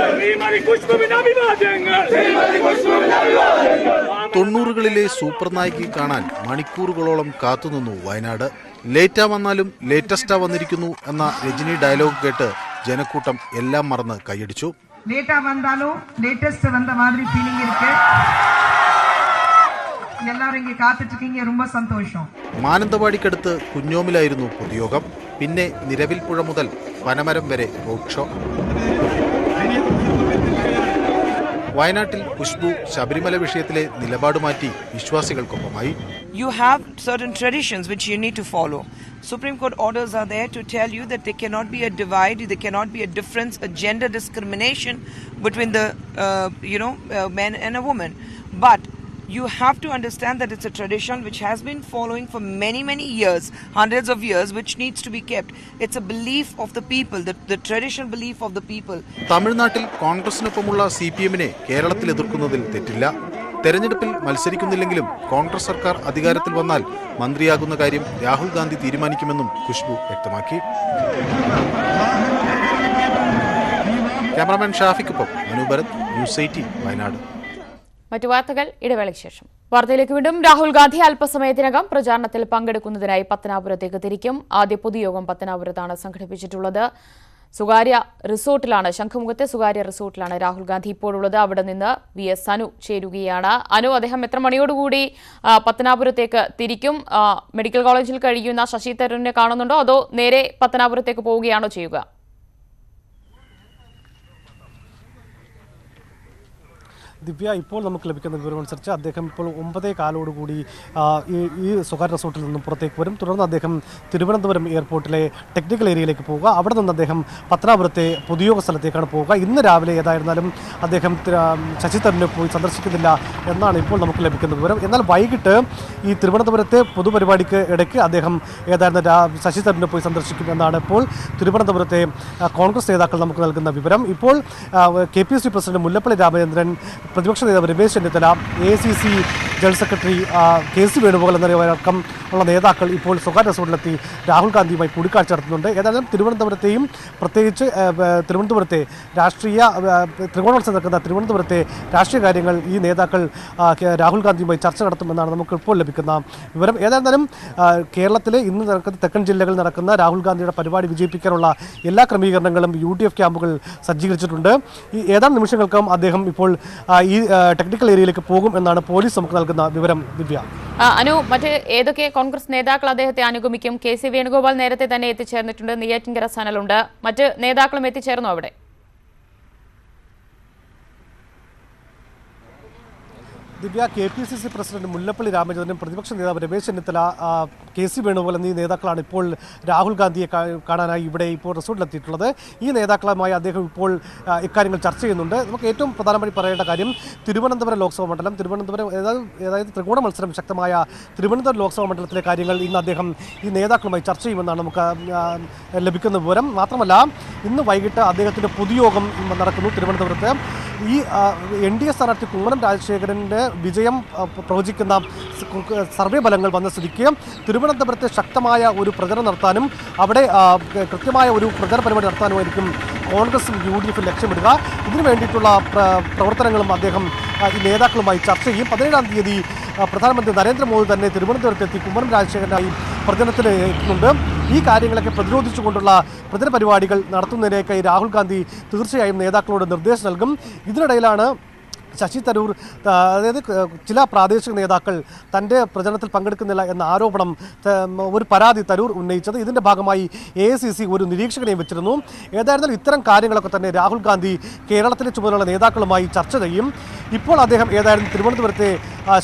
90കളിലെ സൂപ്പർ നായികയെ കാണാൻ മണിക്കൂറുകളോളം കാത്തുനിന്നു വയനാട്. ലേറ്റാ വന്നാലും ലേറ്റസ്റ്റാ വന്നിരിക്കുന്നു എന്ന രജനി ഡയലോഗ് കേട്ട് ജനക്കൂട്ടം എല്ലാം മറന്ന് കൈയടിച്ചു. ലേറ്റാ വന്നാലും ലേറ്റസ്റ്റ് വന്ന മാതിരി ഫീലിംഗ് ഇരിക്കെ എല്ലാവരും ഇങ്ങനെ കാത്തിട്ടിരിക്കീங்க, ரொம்ப സന്തോഷം. മാനന്തവാടിക്കടുത്ത് കുഞ്ഞോമിലായിരുന്നു പൊതുയോഗം. പിന്നെ നിരവിൽപ്പുഴ മുതൽ പനമരം വരെ റോഡ് ഷോ. വയനാട്ടിൽ ഖുഷ്ബു ശബരിമല വിഷയത്തിലെ നിലപാട് മാറ്റി വിശ്വാസികൾക്കൊപ്പമായി. You have certain traditions which you need to follow. Supreme Court orders are there to tell you that there cannot be a divide, there cannot be a difference, a gender discrimination between the man and a woman. But you have to understand that it's a tradition which has been following for many years, hundreds of years, which needs to be kept. It's a belief of the people, the traditional belief of the people. തമിഴ്നാട്ടിൽ കോൺഗ്രസിനൊപ്പമുള്ള CPM-നെ കേരളത്തിൽ എതിർക്കുന്നതിൽ തെറ്റില്ല. തെരഞ്ഞെടുപ്പിൽ മത്സരിക്കുന്നില്ലെങ്കിലും കോൺഗ്രസ് സർക്കാർ അധികാരത്തിൽ വന്നാൽ മന്ത്രിയാകുന്ന കാര്യം രാഹുൽ ഗാന്ധി തീരുമാനിക്കുമെന്നും ഖുഷ്ബു വ്യക്തമാക്കി. ക്യാമറാമാൻ ഷാഫിക്കൊപ്പം മനു ഭരത്, ന്യൂസ് 18 വയനാട്. മറ്റു വാർത്തകൾ ഇടവേളയ്ക്ക് ശേഷം. വാർത്തയിലേക്ക് വീണ്ടും. രാഹുൽ ഗാന്ധി അല്പസമയത്തിനകം പ്രചാരണത്തിൽ പങ്കെടുക്കുന്നതിനായി പത്തനാപുരത്തേക്ക് തിരിക്കും. ആദ്യ പൊതുയോഗം പത്തനാപുരത്താണ് സംഘടിപ്പിച്ചിട്ടുള്ളത്. സ്വകാര്യ റിസോർട്ടിലാണ്, ശംഖുമുഖത്തെ സ്വകാര്യ റിസോർട്ടിലാണ് രാഹുൽ ഗാന്ധി ഇപ്പോഴുള്ളത്. അവിടെ നിന്ന് VS അനു ചേരുകയാണ്. അനു, അദ്ദേഹം എത്ര മണിയോടുകൂടി പത്തനാപുരത്തേക്ക് തിരിക്കും? മെഡിക്കൽ കോളേജിൽ കഴിയുന്ന ശശി തരൂരിനെ കാണുന്നുണ്ടോ, അതോ നേരെ പത്തനാപുരത്തേക്ക് പോവുകയാണോ ചെയ്യുക? ദിവ്യ, ഇപ്പോൾ നമുക്ക് ലഭിക്കുന്ന വിവരമനുസരിച്ച് അദ്ദേഹം ഇപ്പോൾ 9:15 ഈ സ്വകാര്യ റിസോർട്ടിൽ നിന്നും പുറത്തേക്ക് വരും. തുടർന്ന് അദ്ദേഹം തിരുവനന്തപുരം എയർപോർട്ടിലെ ടെക്നിക്കൽ ഏരിയയിലേക്ക് പോവുക. അവിടെ നിന്ന് അദ്ദേഹം പത്തനാപുരത്തെ പൊതുയോഗ സ്ഥലത്തേക്കാണ് പോവുക. ഇന്ന് രാവിലെ ഏതായിരുന്നാലും അദ്ദേഹം ശശി തരൂരിനെ പോയി സന്ദർശിക്കുന്നില്ല എന്നാണ് ഇപ്പോൾ നമുക്ക് ലഭിക്കുന്ന വിവരം. എന്നാൽ വൈകിട്ട് ഈ തിരുവനന്തപുരത്തെ പൊതുപരിപാടിക്ക് ഇടയ്ക്ക് അദ്ദേഹം ഏതായിരുന്ന ശശി തരൂരിനെ പോയി സന്ദർശിക്കും എന്നാണ് ഇപ്പോൾ തിരുവനന്തപുരത്തെ കോൺഗ്രസ് നേതാക്കൾ നമുക്ക് നൽകുന്ന വിവരം. ഇപ്പോൾ KPCC പ്രസിഡന്റ് മുല്ലപ്പള്ളി രാമചന്ദ്രൻ, പ്രതിപക്ഷ നേതാവ് Ramesh Chennithala, AICC general secretary KC Venugopal എന്നിവരടക്കം ഉള്ള നേതാക്കൾ ഇപ്പോൾ സ്വകാര്യ റിസോർട്ടിലെത്തി രാഹുൽ ഗാന്ധിയുമായി കൂടിക്കാഴ്ച നടത്തുന്നുണ്ട്. ഏതായാലും തിരുവനന്തപുരത്തെയും പ്രത്യേകിച്ച് തിരുവനന്തപുരത്തെ ത്രികോണമത്സരം നടക്കുന്ന തിരുവനന്തപുരത്തെ രാഷ്ട്രീയ കാര്യങ്ങൾ ഈ നേതാക്കൾ രാഹുൽ ഗാന്ധിയുമായി ചർച്ച നടത്തുമെന്നാണ് നമുക്ക് ഇപ്പോൾ ലഭിക്കുന്ന വിവരം. ഏതായിരുന്നാലും കേരളത്തിലെ ഇന്ന് നടക്കുന്ന തെക്കൻ ജില്ലകളിൽ നടക്കുന്ന രാഹുൽ ഗാന്ധിയുടെ പരിപാടി വിജയിപ്പിക്കാനുള്ള എല്ലാ ക്രമീകരണങ്ങളും UDF ക്യാമ്പുകൾ സജ്ജീകരിച്ചിട്ടുണ്ട്. ഈ ഏതാനും നിമിഷങ്ങൾക്കും അദ്ദേഹം ഇപ്പോൾ ഈ ടെക്നിക്കൽ ഏരിയയിലേക്ക് പോകും എന്നാണ് പോലീസ് നമുക്ക് നൽകുന്ന വിവരം. ദിവ്യ, അനു, മറ്റ് ഏതൊക്കെ കോൺഗ്രസ് നേതാക്കൾ അദ്ദേഹത്തെ അനുഗമിക്കും? KC വേണുഗോപാൽ നേരത്തെ തന്നെ എത്തിച്ചേർന്നിട്ടുണ്ട്. നെയ്യാറ്റിൻകര സനലുണ്ട്. മറ്റ് നേതാക്കളും എത്തിച്ചേർന്നു അവിടെ? ദിവ്യ, KPCC പ്രസിഡന്റ് മുല്ലപ്പള്ളി രാമചന്ദ്രൻ, പ്രതിപക്ഷ നേതാവ് രമേശ് ചെന്നിത്തല, KC വേണുഗോപാൽ എന്നീ നേതാക്കളാണ് ഇപ്പോൾ രാഹുൽ ഗാന്ധിയെ കാണാനായി ഇവിടെ ഇപ്പോൾ റിസോർട്ടിലെത്തിയിട്ടുള്ളത്. ഈ നേതാക്കളുമായി അദ്ദേഹം ഇപ്പോൾ ഇക്കാര്യങ്ങൾ ചർച്ച ചെയ്യുന്നുണ്ട്. നമുക്ക് ഏറ്റവും പ്രധാനമായി പറയേണ്ട കാര്യം തിരുവനന്തപുരം ലോക്സഭാ മണ്ഡലം, അതായത് ത്രികോണ മത്സരം ശക്തമായ തിരുവനന്തപുരം ലോക്സഭാ മണ്ഡലത്തിലെ കാര്യങ്ങൾ ഇന്ന് അദ്ദേഹം ഈ നേതാക്കളുമായി ചർച്ച ചെയ്യുമെന്നാണ് നമുക്ക് ലഭിക്കുന്ന വിവരം. മാത്രമല്ല, ഇന്ന് വൈകിട്ട് അദ്ദേഹത്തിൻ്റെ പൊതുയോഗം നടക്കുന്നു തിരുവനന്തപുരത്ത്. ഈ NDA സ്ഥാനാർത്ഥി കുമ്മനം രാജശേഖരൻ്റെ വിജയം പ്രവചിക്കുന്ന സർവേ ഫലങ്ങൾ വന്ന സ്ഥിതിക്ക് തിരുവനന്തപുരത്തെ ശക്തമായ ഒരു പ്രചരണം നടത്താനും അവിടെ കൃത്യമായ ഒരു പ്രചരണ പരിപാടി നടത്താനുമായിരിക്കും കോൺഗ്രസും UDF ലക്ഷ്യമിടുക. ഇതിനു വേണ്ടിയിട്ടുള്ള പ്രവർത്തനങ്ങളും അദ്ദേഹം ഈ നേതാക്കളുമായി ചർച്ച ചെയ്യും. 17-ാം തീയതി പ്രധാനമന്ത്രി നരേന്ദ്രമോദി തന്നെ തിരുവനന്തപുരത്തെത്തി കുമ്മനം രാജശേഖരനായി പ്രചരണത്തിന് എത്തുന്നുണ്ട്. ഈ കാര്യങ്ങളൊക്കെ പ്രതിരോധിച്ചുകൊണ്ടുള്ള പ്രചരണ പരിപാടികൾ നടത്തുന്നതിനേക്കായി രാഹുൽ ഗാന്ധി തീർച്ചയായും നേതാക്കളോട് നിർദ്ദേശം നൽകും. ഇതിനിടയിലാണ് ശശി തരൂർ, അതായത് ചില പ്രാദേശിക നേതാക്കൾ തൻ്റെ പ്രചരണത്തിൽ പങ്കെടുക്കുന്നില്ല എന്ന ആരോപണം, ഒരു പരാതി തരൂർ ഉന്നയിച്ചത്. ഇതിൻ്റെ ഭാഗമായി AICC ഒരു നിരീക്ഷകനെയും വെച്ചിരുന്നു. ഏതായിരുന്നാലും ഇത്തരം കാര്യങ്ങളൊക്കെ തന്നെ രാഹുൽ ഗാന്ധി കേരളത്തിലെ ചുമതലയുള്ള നേതാക്കളുമായി ചർച്ച ചെയ്യും. ഇപ്പോൾ അദ്ദേഹം ഏതായാലും തിരുവനന്തപുരത്തെ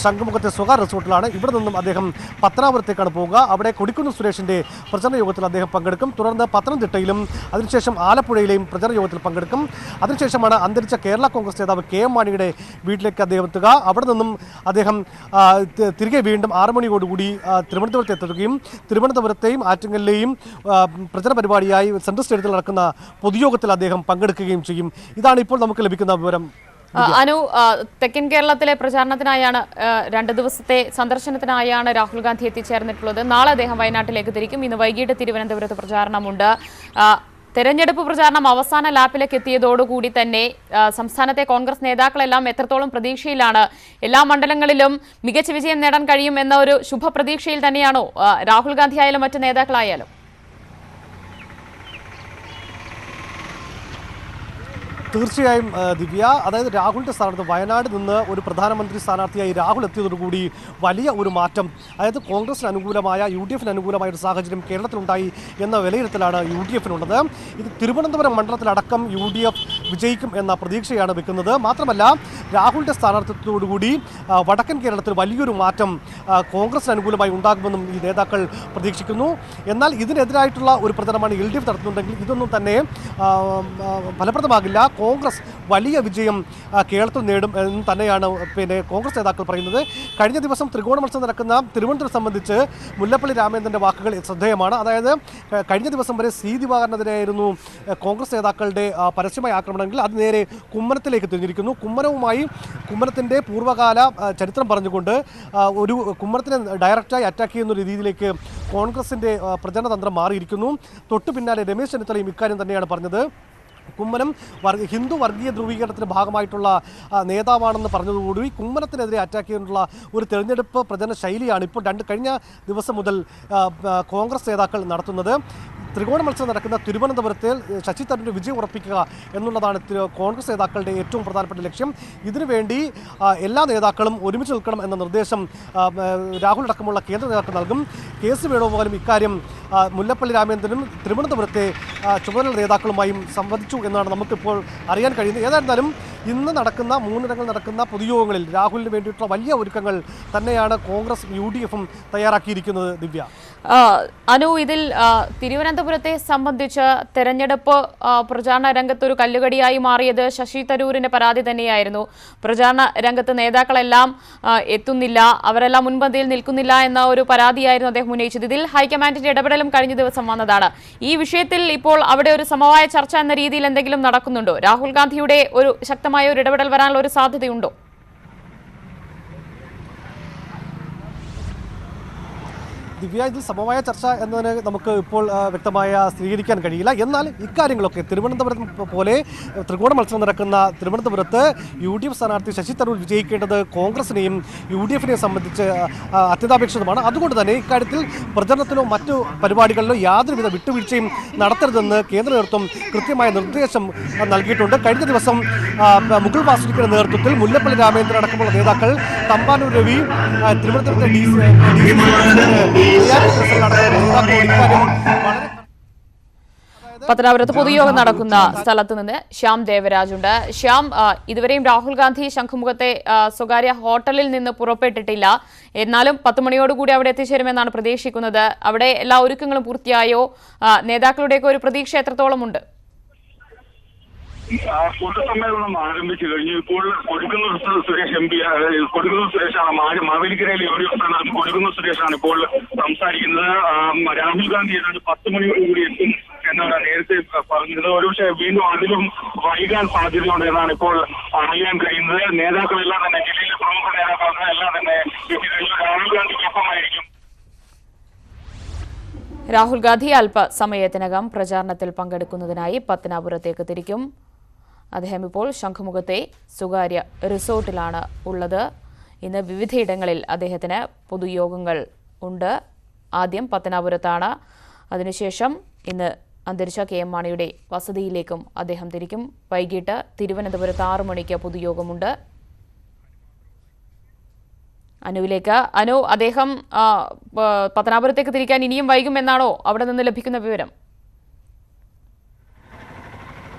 ശംഖുമുഖത്തെ സ്വകാര്യ റിസോർട്ടിലാണ്. ഇവിടെ നിന്നും അദ്ദേഹം പത്തനാപുരത്തേക്കാണ് പോവുക. അവിടെ കൊടിക്കുന്നിൽ സുരേഷിൻ്റെ പ്രചരണ യോഗത്തിൽ അദ്ദേഹം പങ്കെടുക്കും. തുടർന്ന് പത്തനംതിട്ടയിലും അതിനുശേഷം ആലപ്പുഴയിലെയും പ്രചരണ യോഗത്തിൽ പങ്കെടുക്കും. അതിനുശേഷമാണ് അന്തരിച്ച കേരള കോൺഗ്രസ് നേതാവ് KM മാണിയുടെ വീട്ടിലേക്ക് അദ്ദേഹം എത്തുക. അവിടെ നിന്നും അദ്ദേഹം തിരികെ വീണ്ടും 6 മണിയോടുകൂടി തിരുവനന്തപുരത്ത് എത്തുകയും തിരുവനന്തപുരത്തെയും ആറ്റിങ്ങലിലെയും പ്രചരണ പരിപാടിയായി സെൻട്രൽ സ്റ്റേഡിയത്തിൽ നടക്കുന്ന പൊതുയോഗത്തിൽ അദ്ദേഹം പങ്കെടുക്കുകയും ചെയ്യും. ഇതാണ് ഇപ്പോൾ നമുക്ക് ലഭിക്കുന്ന വിവരം. അനു, തെക്കൻ കേരളത്തിലെ പ്രചാരണത്തിനായാണ് 2 ദിവസത്തെ സന്ദർശനത്തിനായാണ് രാഹുൽ ഗാന്ധി എത്തിച്ചേർന്നിട്ടുള്ളത്. നാളെ അദ്ദേഹം വയനാട്ടിലേക്ക് തിരിക്കും. ഇന്ന് വൈകിട്ട് തിരുവനന്തപുരത്ത് പ്രചാരണമുണ്ട്. തെരഞ്ഞെടുപ്പ് പ്രചാരണം അവസാന ലാപ്പിലേക്ക് എത്തിയതോടുകൂടി തന്നെ സംസ്ഥാനത്തെ കോൺഗ്രസ് നേതാക്കളെല്ലാം എത്രത്തോളം പ്രതീക്ഷയിലാണ്? എല്ലാ മണ്ഡലങ്ങളിലും മികച്ച വിജയം നേടാൻ കഴിയും എന്ന ഒരു ശുഭപ്രതീക്ഷയിൽ തന്നെയാണോ രാഹുൽ ഗാന്ധി ആയാലും മറ്റ് നേതാക്കളായാലും? തീർച്ചയായും ദിവ്യ, അതായത് രാഹുലിൻ്റെ സ്ഥാനത്ത് വയനാട് നിന്ന് ഒരു പ്രധാനമന്ത്രി സ്ഥാനാർത്ഥിയായി രാഹുൽ എത്തിയതോടുകൂടി വലിയ ഒരു മാറ്റം, അതായത് കോൺഗ്രസിന് അനുകൂലമായ UDFന് അനുകൂലമായ ഒരു സാഹചര്യം കേരളത്തിലുണ്ടായി എന്ന വിലയിരുത്തലാണ് UDFനുള്ളത്. ഇത് തിരുവനന്തപുരം മണ്ഡലത്തിലടക്കം UDF വിജയിക്കും എന്ന പ്രതീക്ഷയാണ് വെക്കുന്നത്. മാത്രമല്ല രാഹുലിൻ്റെ സ്ഥാനാർത്ഥിത്വത്തോടുകൂടി വടക്കൻ കേരളത്തിൽ വലിയൊരു മാറ്റം കോൺഗ്രസിന് അനുകൂലമായി ഉണ്ടാകുമെന്നും ഈ നേതാക്കൾ പ്രതീക്ഷിക്കുന്നു. എന്നാൽ ഇതിനെതിരായിട്ടുള്ള ഒരു പ്രചരണമാണ് LDF നടത്തുന്നുണ്ടെങ്കിൽ ഇതൊന്നും തന്നെ ഫലപ്രദമാകില്ല. കോൺഗ്രസ് വലിയ വിജയം കേരളത്തിൽ നേടും എന്ന് തന്നെയാണ് കോൺഗ്രസ് നേതാക്കൾ പറയുന്നത്. കഴിഞ്ഞ ദിവസം ത്രികോണ മത്സരം നടക്കുന്ന തിരുവനന്തപുരം സംബന്ധിച്ച് മുല്ലപ്പള്ളി രാമചന്ദ്രൻ്റെ വാക്കുകൾ ശ്രദ്ധേയമാണ്. അതായത് കഴിഞ്ഞ ദിവസം വരെ C. ദിവാകരനെതിരെയായിരുന്നു കോൺഗ്രസ് നേതാക്കളുടെ പരസ്യമായ ആക്രമണമെങ്കിൽ അത് നേരെ കുമ്മനത്തിലേക്ക് തിരിഞ്ഞിരിക്കുന്നു. കുമ്മനത്തിൻ്റെ പൂർവ്വകാല ചരിത്രം പറഞ്ഞുകൊണ്ട് ഒരു കുമ്മനത്തിനെ ഡയറക്റ്റായി അറ്റാക്ക് ചെയ്യുന്ന രീതിയിലേക്ക് കോൺഗ്രസിൻ്റെ പ്രചരണ തന്ത്രം മാറിയിരിക്കുന്നു. തൊട്ടു പിന്നാലെ രമേശ് ചെന്നിത്തലയും ഇക്കാര്യം തന്നെയാണ് പറഞ്ഞത്. കുമ്മനം ഹിന്ദു വർഗീയ ധ്രുവീകരണത്തിൻ്റെ ഭാഗമായിട്ടുള്ള നേതാവാണെന്ന് പറഞ്ഞതോടുകൂടി കുമ്മനത്തിനെതിരെ അറ്റാക്ക് ചെയ്യാനുള്ള ഒരു തെരഞ്ഞെടുപ്പ് പ്രചരണ ശൈലിയാണ് ഇപ്പോൾ കഴിഞ്ഞ ദിവസം മുതൽ കോൺഗ്രസ് നേതാക്കൾ നടത്തുന്നത്. ത്രികോണ മത്സരം നടക്കുന്ന തിരുവനന്തപുരത്തിൽ ശശി തരൂരിൻ്റെ വിജയം ഉറപ്പിക്കുക എന്നുള്ളതാണ് കോൺഗ്രസ് നേതാക്കളുടെ ഏറ്റവും പ്രധാനപ്പെട്ട ലക്ഷ്യം. ഇതിനുവേണ്ടി എല്ലാ നേതാക്കളും ഒരുമിച്ച് നിൽക്കണം എന്ന നിർദ്ദേശം രാഹുൽ അടക്കമുള്ള കേന്ദ്ര നേതാക്കൾ നൽകും. KC വേണുഗോപാലും ഇക്കാര്യം മുല്ലപ്പള്ളി രാമചന്ദ്രനും തിരുവനന്തപുരത്തെ ചുമതല നേതാക്കളുമായും സംവദിച്ചു എന്നാണ് നമുക്കിപ്പോൾ അറിയാൻ കഴിയുന്നത്. ഏതായിരുന്നാലും ഇന്ന് നടക്കുന്ന 3 നടക്കുന്ന പൊതുയോഗങ്ങളിൽ രാഹുലിന് വേണ്ടിയിട്ടുള്ള വലിയ ഒരുക്കങ്ങൾ തന്നെയാണ് കോൺഗ്രസ് UDFും തയ്യാറാക്കിയിരിക്കുന്നത്. ദിവ്യ, അനു, ഇതിൽ തിരുവനന്തപുരത്തെ സംബന്ധിച്ച് തെരഞ്ഞെടുപ്പ് പ്രചാരണ രംഗത്ത് ഒരു കല്ലുകടിയായി മാറിയത് ശശി തരൂരിന്റെ പരാതി തന്നെയായിരുന്നു. പ്രചാരണ രംഗത്ത് നേതാക്കളെല്ലാം എത്തുന്നില്ല, അവരെല്ലാം മുൻപന്തിയിൽ നിൽക്കുന്നില്ല എന്ന ഒരു പരാതിയായിരുന്നു അദ്ദേഹം ഉന്നയിച്ചത്. ഇതിൽ ഹൈക്കമാൻഡിന്റെ ഇടപെടലും കഴിഞ്ഞ ദിവസം വന്നതാണ്. ഈ വിഷയത്തിൽ ഇപ്പോൾ അവിടെ ഒരു സമവായ ചർച്ച എന്ന രീതിയിൽ എന്തെങ്കിലും നടക്കുന്നുണ്ടോ? രാഹുൽ ഗാന്ധിയുടെ ഒരു ശക്തമായ ഒരു ഇടപെടൽ വരാനുള്ള ഒരു സാധ്യതയുണ്ടോ? ദിവ്യ, ഇതിൽ സമവായ ചർച്ച എന്നതിന് നമുക്ക് ഇപ്പോൾ വ്യക്തമായ സ്ഥിരീകരിക്കാൻ കഴിയില്ല. എന്നാൽ ഇക്കാര്യങ്ങളൊക്കെ തിരുവനന്തപുരം പോലെ ത്രികോണ മത്സരം നടക്കുന്ന തിരുവനന്തപുരത്ത് UDF സ്ഥാനാർത്ഥി ശശി തരൂർ വിജയിക്കേണ്ടത് കോൺഗ്രസിനെയും UDFനെയും സംബന്ധിച്ച് അത്യന്താപേക്ഷിതമാണ്. അതുകൊണ്ട് തന്നെ ഇക്കാര്യത്തിൽ പ്രചരണത്തിലോ മറ്റു പരിപാടികളിലോ യാതൊരുവിധ വിട്ടുവീഴ്ചയും നടത്തരുതെന്ന് കേന്ദ്ര നേതൃത്വം കൃത്യമായ നിർദ്ദേശം നൽകിയിട്ടുണ്ട്. കഴിഞ്ഞ ദിവസം മുകുൾ വാസുദേവന്റെ നേതൃത്വത്തിൽ മുല്ലപ്പള്ളി രാമചന്ദ്രൻ അടക്കമുള്ള നേതാക്കൾ, തമ്പാനൂർ രവി, തിരുവനന്തപുരത്തെ DC പത്തനാപുരത്ത് പൊതുയോഗം നടക്കുന്ന സ്ഥലത്ത് നിന്ന് ശ്യാം ദേവരാജുണ്ട്. ശ്യാം, ഇതുവരെയും രാഹുൽ ഗാന്ധി ശംഖുമുഖത്തെ സ്വകാര്യ ഹോട്ടലിൽ നിന്ന് പുറപ്പെട്ടിട്ടില്ല. എന്നാലും 10 മണിയോടുകൂടി അവിടെ എത്തിച്ചേരുമെന്നാണ് പ്രതീക്ഷിക്കുന്നത്. അവിടെ എല്ലാ ഒരുക്കങ്ങളും പൂർത്തിയായോ? നേതാക്കളുടെയൊക്കെ ഒരു പ്രതീക്ഷ എത്രത്തോളമുണ്ട്? പൊതുസമ്മേളനം ആരംഭിച്ചു കഴിഞ്ഞു. ഇപ്പോൾ കൊടുങ്ങല്ലൂർ സുരേഷ് MP, കൊടുങ്ങല്ലൂർ സുരേഷാണ് മാവേലിക്കരയിലെ UDF സ്ഥാനാർത്ഥി കൊടുങ്ങല്ലൂർ സുരേഷാണ് ഇപ്പോൾ സംസാരിക്കുന്നത്. രാഹുൽ ഗാന്ധി ഏതാണ്ട് 10 മണിയോടുകൂടി എത്തും എന്നാണ് നേരത്തെ പറഞ്ഞത്. ഒരുപക്ഷെ വീണ്ടും അതിലും വൈകാൻ സാധ്യതയുണ്ട് എന്നാണ് ഇപ്പോൾ അറിയാൻ കഴിയുന്നത്. നേതാക്കളെല്ലാം തന്നെ, ജില്ലയിലെ പ്രമുഖ നേതാക്കളെല്ലാം തന്നെ രാഹുൽ ഗാന്ധിക്കൊപ്പമായിരിക്കും. രാഹുൽ ഗാന്ധി അല്പസമയത്തിനകം പ്രചാരണത്തിൽ പങ്കെടുക്കുന്നതിനായി പത്തനാപുരത്തേക്ക് തിരിക്കും. അദ്ദേഹം ഇപ്പോൾ ശംഖുമുഖത്തെ സ്വകാര്യ റിസോർട്ടിലാണ് ഉള്ളത്. ഇന്ന് വിവിധയിടങ്ങളിൽ അദ്ദേഹത്തിന് പൊതുയോഗങ്ങൾ ഉണ്ട്. ആദ്യം പത്തനാപുരത്താണ്. അതിനുശേഷം ഇന്ന് അന്തരിച്ച KM മാണിയുടെ വസതിയിലേക്കും അദ്ദേഹം തിരിക്കും. വൈകിട്ട് തിരുവനന്തപുരത്ത് 6 മണിക്ക് പൊതുയോഗമുണ്ട്. അനുവിലേക്ക്. അനു, അദ്ദേഹം പത്തനാപുരത്തേക്ക് തിരിക്കാൻ ഇനിയും വൈകുമെന്നാണോ അവിടെ നിന്ന് ലഭിക്കുന്ന വിവരം?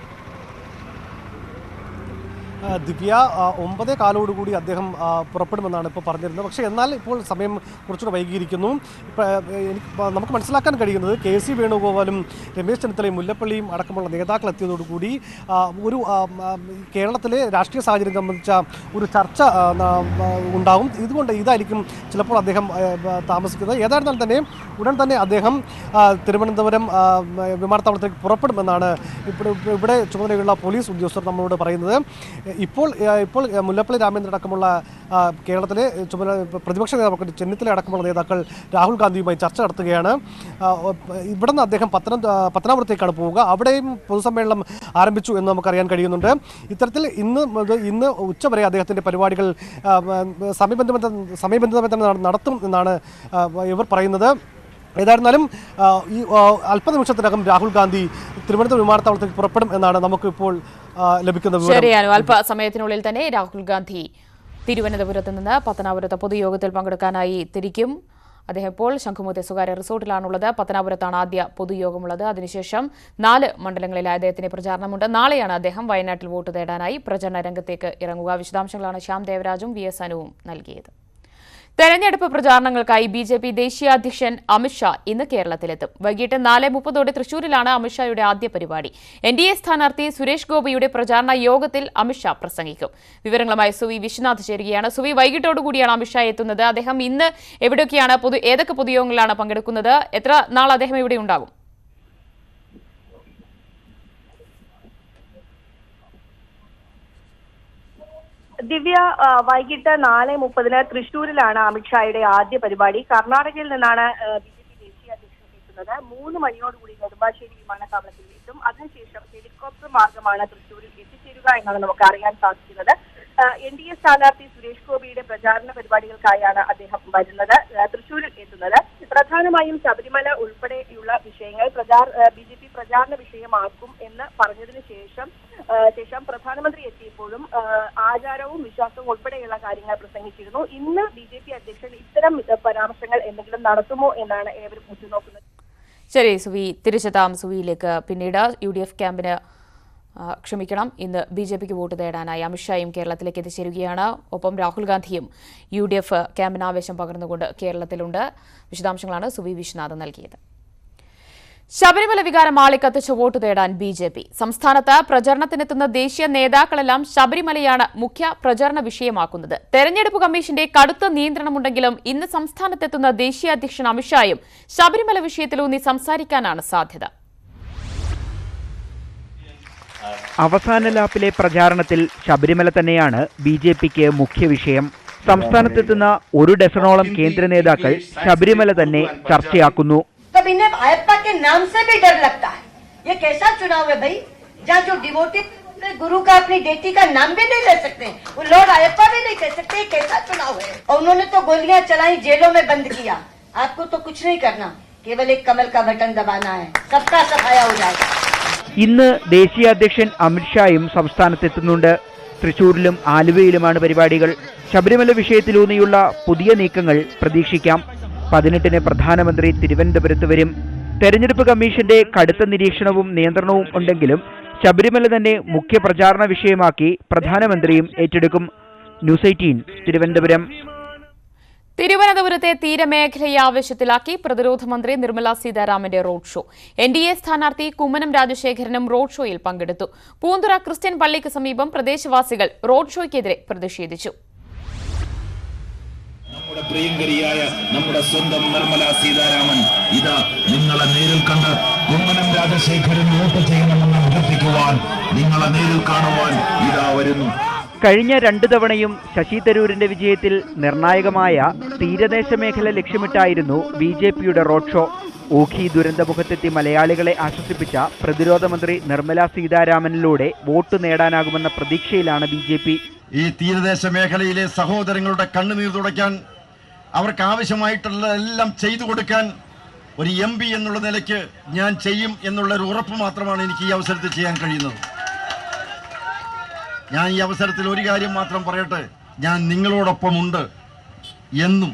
ദിവ്യ 9:15 അദ്ദേഹം പുറപ്പെടുമെന്നാണ് ഇപ്പോൾ പറഞ്ഞിരുന്നത്. പക്ഷേ എന്നാൽ ഇപ്പോൾ സമയം കുറച്ചുകൂടെ വൈകിയിരിക്കുന്നു. നമുക്ക് മനസ്സിലാക്കാൻ കഴിയുന്നത് KC വേണുഗോപാലും രമേശ് ചെന്നിത്തലയും മുല്ലപ്പള്ളിയും അടക്കമുള്ള നേതാക്കൾ എത്തിയതോടുകൂടി ഒരു കേരളത്തിലെ രാഷ്ട്രീയ സാഹചര്യം സംബന്ധിച്ച ഒരു ചർച്ച ഉണ്ടാകും. ഇതായിരിക്കും ചിലപ്പോൾ അദ്ദേഹം താമസിക്കുന്നത്. ഏതായിരുന്നാലും തന്നെ ഉടൻ തന്നെ അദ്ദേഹം തിരുവനന്തപുരം വിമാനത്താവളത്തിലേക്ക് പുറപ്പെടുമെന്നാണ് ഇവിടെ ചുമതലയുള്ള പോലീസ് ഉദ്യോഗസ്ഥർ നമ്മളോട് പറയുന്നത്. ഇപ്പോൾ മുല്ലപ്പള്ളി രാമചന്ദ്രൻ അടക്കമുള്ള കേരളത്തിലെ പ്രതിപക്ഷ നേതാക്കൾ ചെന്നിത്തല അടക്കമുള്ള നേതാക്കൾ രാഹുൽ ഗാന്ധിയുമായി ചർച്ച നടത്തുകയാണ്. ഇവിടെ നിന്ന് അദ്ദേഹം പത്തനാപുരത്തേക്കാണ് പോവുക. അവിടെയും പൊതുസമ്മേളനം ആരംഭിച്ചു എന്ന് നമുക്കറിയാൻ കഴിയുന്നുണ്ട്. ഇത്തരത്തിൽ ഇന്ന് ഉച്ചവരെ അദ്ദേഹത്തിൻ്റെ പരിപാടികൾ സമയബന്ധിതമായി തന്നെ നടത്തും എന്നാണ് ഇവർ പറയുന്നത്. ഏതായിരുന്നാലും ഈ അല്പനിമിഷത്തിനകം രാഹുൽ ഗാന്ധി തിരുവനന്തപുരം വിമാനത്താവളത്തിൽ പുറപ്പെടും എന്നാണ് നമുക്കിപ്പോൾ ലഭിക്കുന്ന വിവരം. ശരിയാണ്. അല്പസമയത്തിനുള്ളിൽ തന്നെ രാഹുൽ ഗാന്ധി തിരുവനന്തപുരത്ത് നിന്ന് പത്തനാപുരത്ത് പൊതുയോഗത്തിൽ പങ്കെടുക്കാനായി തിരിക്കും. അദ്ദേഹം ഇപ്പോൾ ശംഖുമുഖത്തെ സ്വകാര്യ റിസോർട്ടിലാണുള്ളത്. പത്തനാപുരത്താണ് ആദ്യ പൊതുയോഗമുള്ളത്. അതിനുശേഷം 4 മണ്ഡലങ്ങളിലെ അദ്ദേഹത്തിന് പ്രചാരണമുണ്ട്. നാളെയാണ് അദ്ദേഹം വയനാട്ടിൽ വോട്ട് തേടാനായി പ്രചരണ രംഗത്തേക്ക് ഇറങ്ങുക. വിശദാംശങ്ങളാണ് ശ്യാം ദേവരാജും VS അനുവും നൽകിയത്. തെരഞ്ഞെടുപ്പ് പ്രചാരണങ്ങൾക്കായി BJP ദേശീയ അധ്യക്ഷൻ അമിത്ഷാ ഇന്ന് കേരളത്തിലെത്തും. വൈകിട്ട് 4:30 തൃശൂരിലാണ് അമിത്ഷായുടെ ആദ്യ പരിപാടി. NDA സ്ഥാനാർത്ഥി സുരേഷ് ഗോപിയുടെ പ്രചാരണ യോഗത്തിൽ അമിത്ഷാ പ്രസംഗിക്കും. വിവരങ്ങളുമായി സുവി വിശ്വനാഥ് ചേരുകയാണ്. സുവി, വൈകിട്ടോടുകൂടിയാണ് അമിത്ഷാ എത്തുന്നത്. അദ്ദേഹം ഇന്ന് ഏതൊക്കെ പൊതുയോഗങ്ങളിലാണ് പങ്കെടുക്കുന്നത്? എത്ര നാൾ അദ്ദേഹം ഇവിടെ ഉണ്ടാകും? ദിവ്യ, വൈകിട്ട് 4:30 തൃശ്ശൂരിലാണ് അമിത്ഷായുടെ ആദ്യ പരിപാടി. കർണാടകയിൽ നിന്നാണ് BJP ദേശീയ അധ്യക്ഷൻ എത്തുന്നത്. 3 മണിയോടുകൂടി നെടുമ്പാശ്ശേരി വിമാനത്താവളത്തിൽ എത്തും. അതിനുശേഷം ഹെലികോപ്റ്റർ മാർഗമാണ് തൃശ്ശൂരിൽ എത്തിച്ചേരുക എന്നാണ് നമുക്ക് അറിയാൻ സാധിക്കുന്നത്. NDA സ്ഥാനാർത്ഥി സുരേഷ് ഗോപിയുടെ പ്രചാരണ പരിപാടികൾക്കായാണ് അദ്ദേഹം വരുന്നത്, തൃശ്ശൂരിൽ എത്തുന്നത്. പ്രധാനമായും ശബരിമല ഉൾപ്പെടെയുള്ള വിഷയങ്ങൾ BJP പ്രചാരണ വിഷയമാക്കും എന്ന് പറഞ്ഞതിന് ശേഷം പ്രധാനമന്ത്രി എത്തിയപ്പോഴും ആചാരവും വിശ്വാസവും ഉൾപ്പെടെയുള്ള കാര്യങ്ങൾ പ്രസംഗിച്ചിരുന്നു. ഇന്ന് BJP അധ്യക്ഷൻ ഇത്തരം പരാമർശങ്ങൾ എന്തെങ്കിലും നടത്തുമോ എന്നാണ് ഏവരും ഉറ്റുനോക്കുന്നത്. ശരി സുവി, തിരിച്ചെത്താം സുവിയിലേക്ക്. പിന്നീട് UDF ക്യാമ്പിന് ഇന്ന് BJPക്ക് വോട്ട് തേടാനായി അമിത്ഷായും കേരളത്തിലേക്ക് എത്തിച്ചേരുകയാണ്. ഒപ്പം രാഹുൽ ഗാന്ധിയും UDF ക്യാമ്പിന് ആവേശം പകർന്നുകൊണ്ട് കേരളത്തിലുണ്ട്. വിശദാംശങ്ങളാണ് സുവി വിശ്വനാഥ് നൽകിയത്. ശബരിമല വികാരം ആളിക്കത്തിച്ച് വോട്ട് തേടാൻ BJP. സംസ്ഥാനത്ത് പ്രചരണത്തിനെത്തുന്ന ദേശീയ നേതാക്കളെല്ലാം ശബരിമലയാണ് മുഖ്യ പ്രചരണ വിഷയമാക്കുന്നത്. തെരഞ്ഞെടുപ്പ് കമ്മീഷന്റെ കടുത്ത നിയന്ത്രണമുണ്ടെങ്കിലും ഇന്ന് സംസ്ഥാനത്തെത്തുന്ന ദേശീയ അധ്യക്ഷൻ അമിത്ഷായും ശബരിമല വിഷയത്തിലൂന്നി സംസാരിക്കാനാണ് സാധ്യത. അവസാന ലാപ്പിലെ പ്രചാരണത്തിൽ ശബരിമല തന്നെയാണ് BJPക്ക് മുഖ്യ വിഷയം. സംസ്ഥാനത്തെത്തുന്ന 1 ഡസനോളം കേന്ദ്ര നേതാക്കൾ ശബരിമല തന്നെ ചർച്ചയാക്കുന്നു. तब इन्हें अयप्पा के नाम से भी डर लगता है. ये कैसा चुनाव है भाई, जहाँ जो डिवोटी गुरु का अपनी बेटी का नाम भी नहीं ले सकते, वो लॉर्ड अयप्पा भी नहीं कह सकते. कैसा चुनाव है? और उन्होंने तो गोलियां चलाई, जेलों में बंद किया. आपको तो कुछ नहीं करना, केवल एक कमल का बटन दबाना है, सबका सफाया हो जाएगा. ഇന്ന് ദേശീയ അധ്യക്ഷൻ അമിത്ഷായും സംസ്ഥാനത്തെത്തുന്നുണ്ട്. തൃശൂരിലും ആലുവയിലുമാണ് പരിപാടികൾ. ശബരിമല വിഷയത്തിലൂന്നിയുള്ള പുതിയ നീക്കങ്ങൾ പ്രതീക്ഷിക്കാം. 18-ന് പ്രധാനമന്ത്രി തിരുവനന്തപുരത്ത് വരും. തെരഞ്ഞെടുപ്പ് കമ്മീഷന്റെ കടുത്ത നിരീക്ഷണവും നിയന്ത്രണവും ഉണ്ടെങ്കിലും ശബരിമല തന്നെ മുഖ്യ പ്രചാരണ വിഷയമാക്കി പ്രധാനമന്ത്രിയും ഏറ്റെടുക്കും. ന്യൂസ് 18 തിരുവനന്തപുരം. തിരുവനന്തപുരത്തെ തീരമേഖലയെ ആവേശത്തിലാക്കി പ്രതിരോധ മന്ത്രി നിർമ്മല സീതാരാമന്റെ റോഡ് ഷോ. NDA സ്ഥാനാർത്ഥി കുമ്മനം രാജശേഖരനും റോഡ് ഷോയിൽ പങ്കെടുത്തു. പൂന്തുറ ക്രിസ്ത്യൻ പള്ളിക്ക് സമീപം പ്രദേശവാസികൾ റോഡ് ഷോയ്ക്കെതിരെ പ്രതിഷേധിച്ചു. നമ്മുടെ പ്രിയങ്കരിയായ നമ്മുടെ സ്വന്തം നിർമ്മല സീതാരാമൻ ഇതാ നിങ്ങളെ നേരിൽ കണ്ട് കുമ്മനം രാജശേഖരൻ വോട്ട് ചെയ്യണമെന്ന് അഭ്യർത്ഥിക്കുവാൻ, നിങ്ങളെ നേരിൽ കാണുവാൻ ഇതാ വരുന്നു. കഴിഞ്ഞ 2 തവണയും ശശി തരൂരിന്റെ വിജയത്തിൽ നിർണായകമായ തീരദേശ മേഖല ലക്ഷ്യമിട്ടായിരുന്നു BJPയുടെ റോഡ് ഷോ. ഓഖി ദുരന്തമുഖത്തെത്തി മലയാളികളെ ആശ്വസിപ്പിച്ച പ്രതിരോധ മന്ത്രി നിർമ്മല സീതാരാമനിലൂടെ വോട്ട് നേടാനാകുമെന്ന പ്രതീക്ഷയിലാണ് BJP. ഈ തീരദേശ മേഖലയിലെ സഹോദരങ്ങളുടെ കണ്ണുനീർ തുടയ്ക്കാൻ, അവർക്ക് ആവശ്യമായിട്ടുള്ള എല്ലാം ചെയ്തു കൊടുക്കാൻ ഒരു MP എന്നുള്ള നിലയ്ക്ക് ഞാൻ ചെയ്യും എന്നുള്ളൊരു ഉറപ്പ് മാത്രമാണ് എനിക്ക് ഈ അവസരത്തിൽ ചെയ്യാൻ കഴിയുന്നത്. ഞാൻ ഈ അവസരത്തിൽ ഒരു കാര്യം മാത്രം പറയട്ടെ, ഞാൻ നിങ്ങളോടൊപ്പമുണ്ട്. എന്നും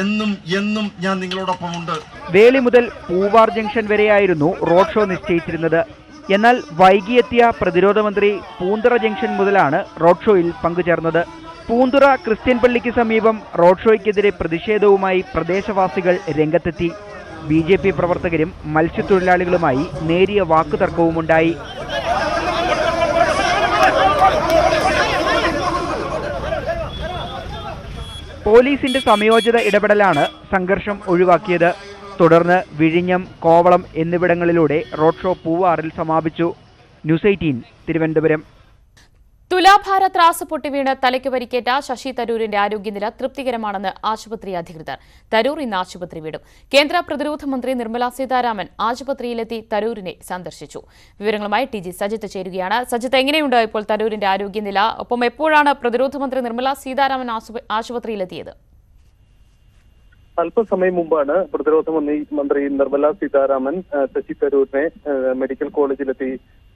എന്നും എന്നും ഞാൻ നിങ്ങളോടൊപ്പമുണ്ട്. വേളി മുതൽ പൂവാർ ജംഗ്ഷൻ വരെയായിരുന്നു റോഡ് ഷോ നിശ്ചയിച്ചിരുന്നത്. എന്നാൽ വൈകിയെത്തിയ പ്രതിരോധ മന്ത്രി പൂന്തുറ ജംഗ്ഷൻ മുതലാണ് റോഡ് ഷോയിൽ പങ്കുചേർന്നത്. പൂന്തുറ ക്രിസ്ത്യൻ പള്ളിക്ക് സമീപം റോഡ് ഷോയ്ക്കെതിരെ പ്രതിഷേധവുമായി പ്രദേശവാസികൾ രംഗത്തെത്തി. BJP പ്രവർത്തകരും മത്സ്യത്തൊഴിലാളികളുമായി നേരിയ വാക്കുതർക്കവുമുണ്ടായി. പോലീസിന്റെ സമയോചിത ഇടപെടലാണ് സംഘർഷം ഒഴിവാക്കിയത്. തുടർന്ന് വിഴിഞ്ഞം, കോവളം എന്നിവിടങ്ങളിലൂടെ റോഡ് ഷോ പൂവാറിൽ സമാപിച്ചു. ന്യൂസ് 18 തിരുവനന്തപുരം. തുലാഭാര ത്രാസ് പൊട്ടിവീണ് തലയ്ക്ക് പരിക്കേറ്റ ശശി തരൂരിന്റെ ആരോഗ്യനില തൃപ്തികരമാണെന്ന് ആശുപത്രി അധികൃതർ. തരൂർ ഇന്ന് ആശുപത്രി വിടും. കേന്ദ്ര പ്രതിരോധ മന്ത്രി നിർമ്മല സീതാരാമൻ ആശുപത്രിയിലെത്തി തരൂരിനെ സന്ദർശിച്ചു. വിവരങ്ങളുമായി TG സജിത്ത് ചേരുകയാണ്. സജിത്ത്, എങ്ങനെയുണ്ട് ഇപ്പോൾ തരൂരിന്റെ ആരോഗ്യനില? ഒപ്പം എപ്പോഴാണ് പ്രതിരോധ മന്ത്രി നിർമ്മല സീതാരാമൻ ആശുപത്രിയിലെത്തിയത്? അല്പസമയം മുമ്പാണ് പ്രതിരോധ മന്ത്രി നിർമ്മല സീതാരാമൻ ശശി തരൂരിനെ മെഡിക്കൽ കോളേജിലെത്തി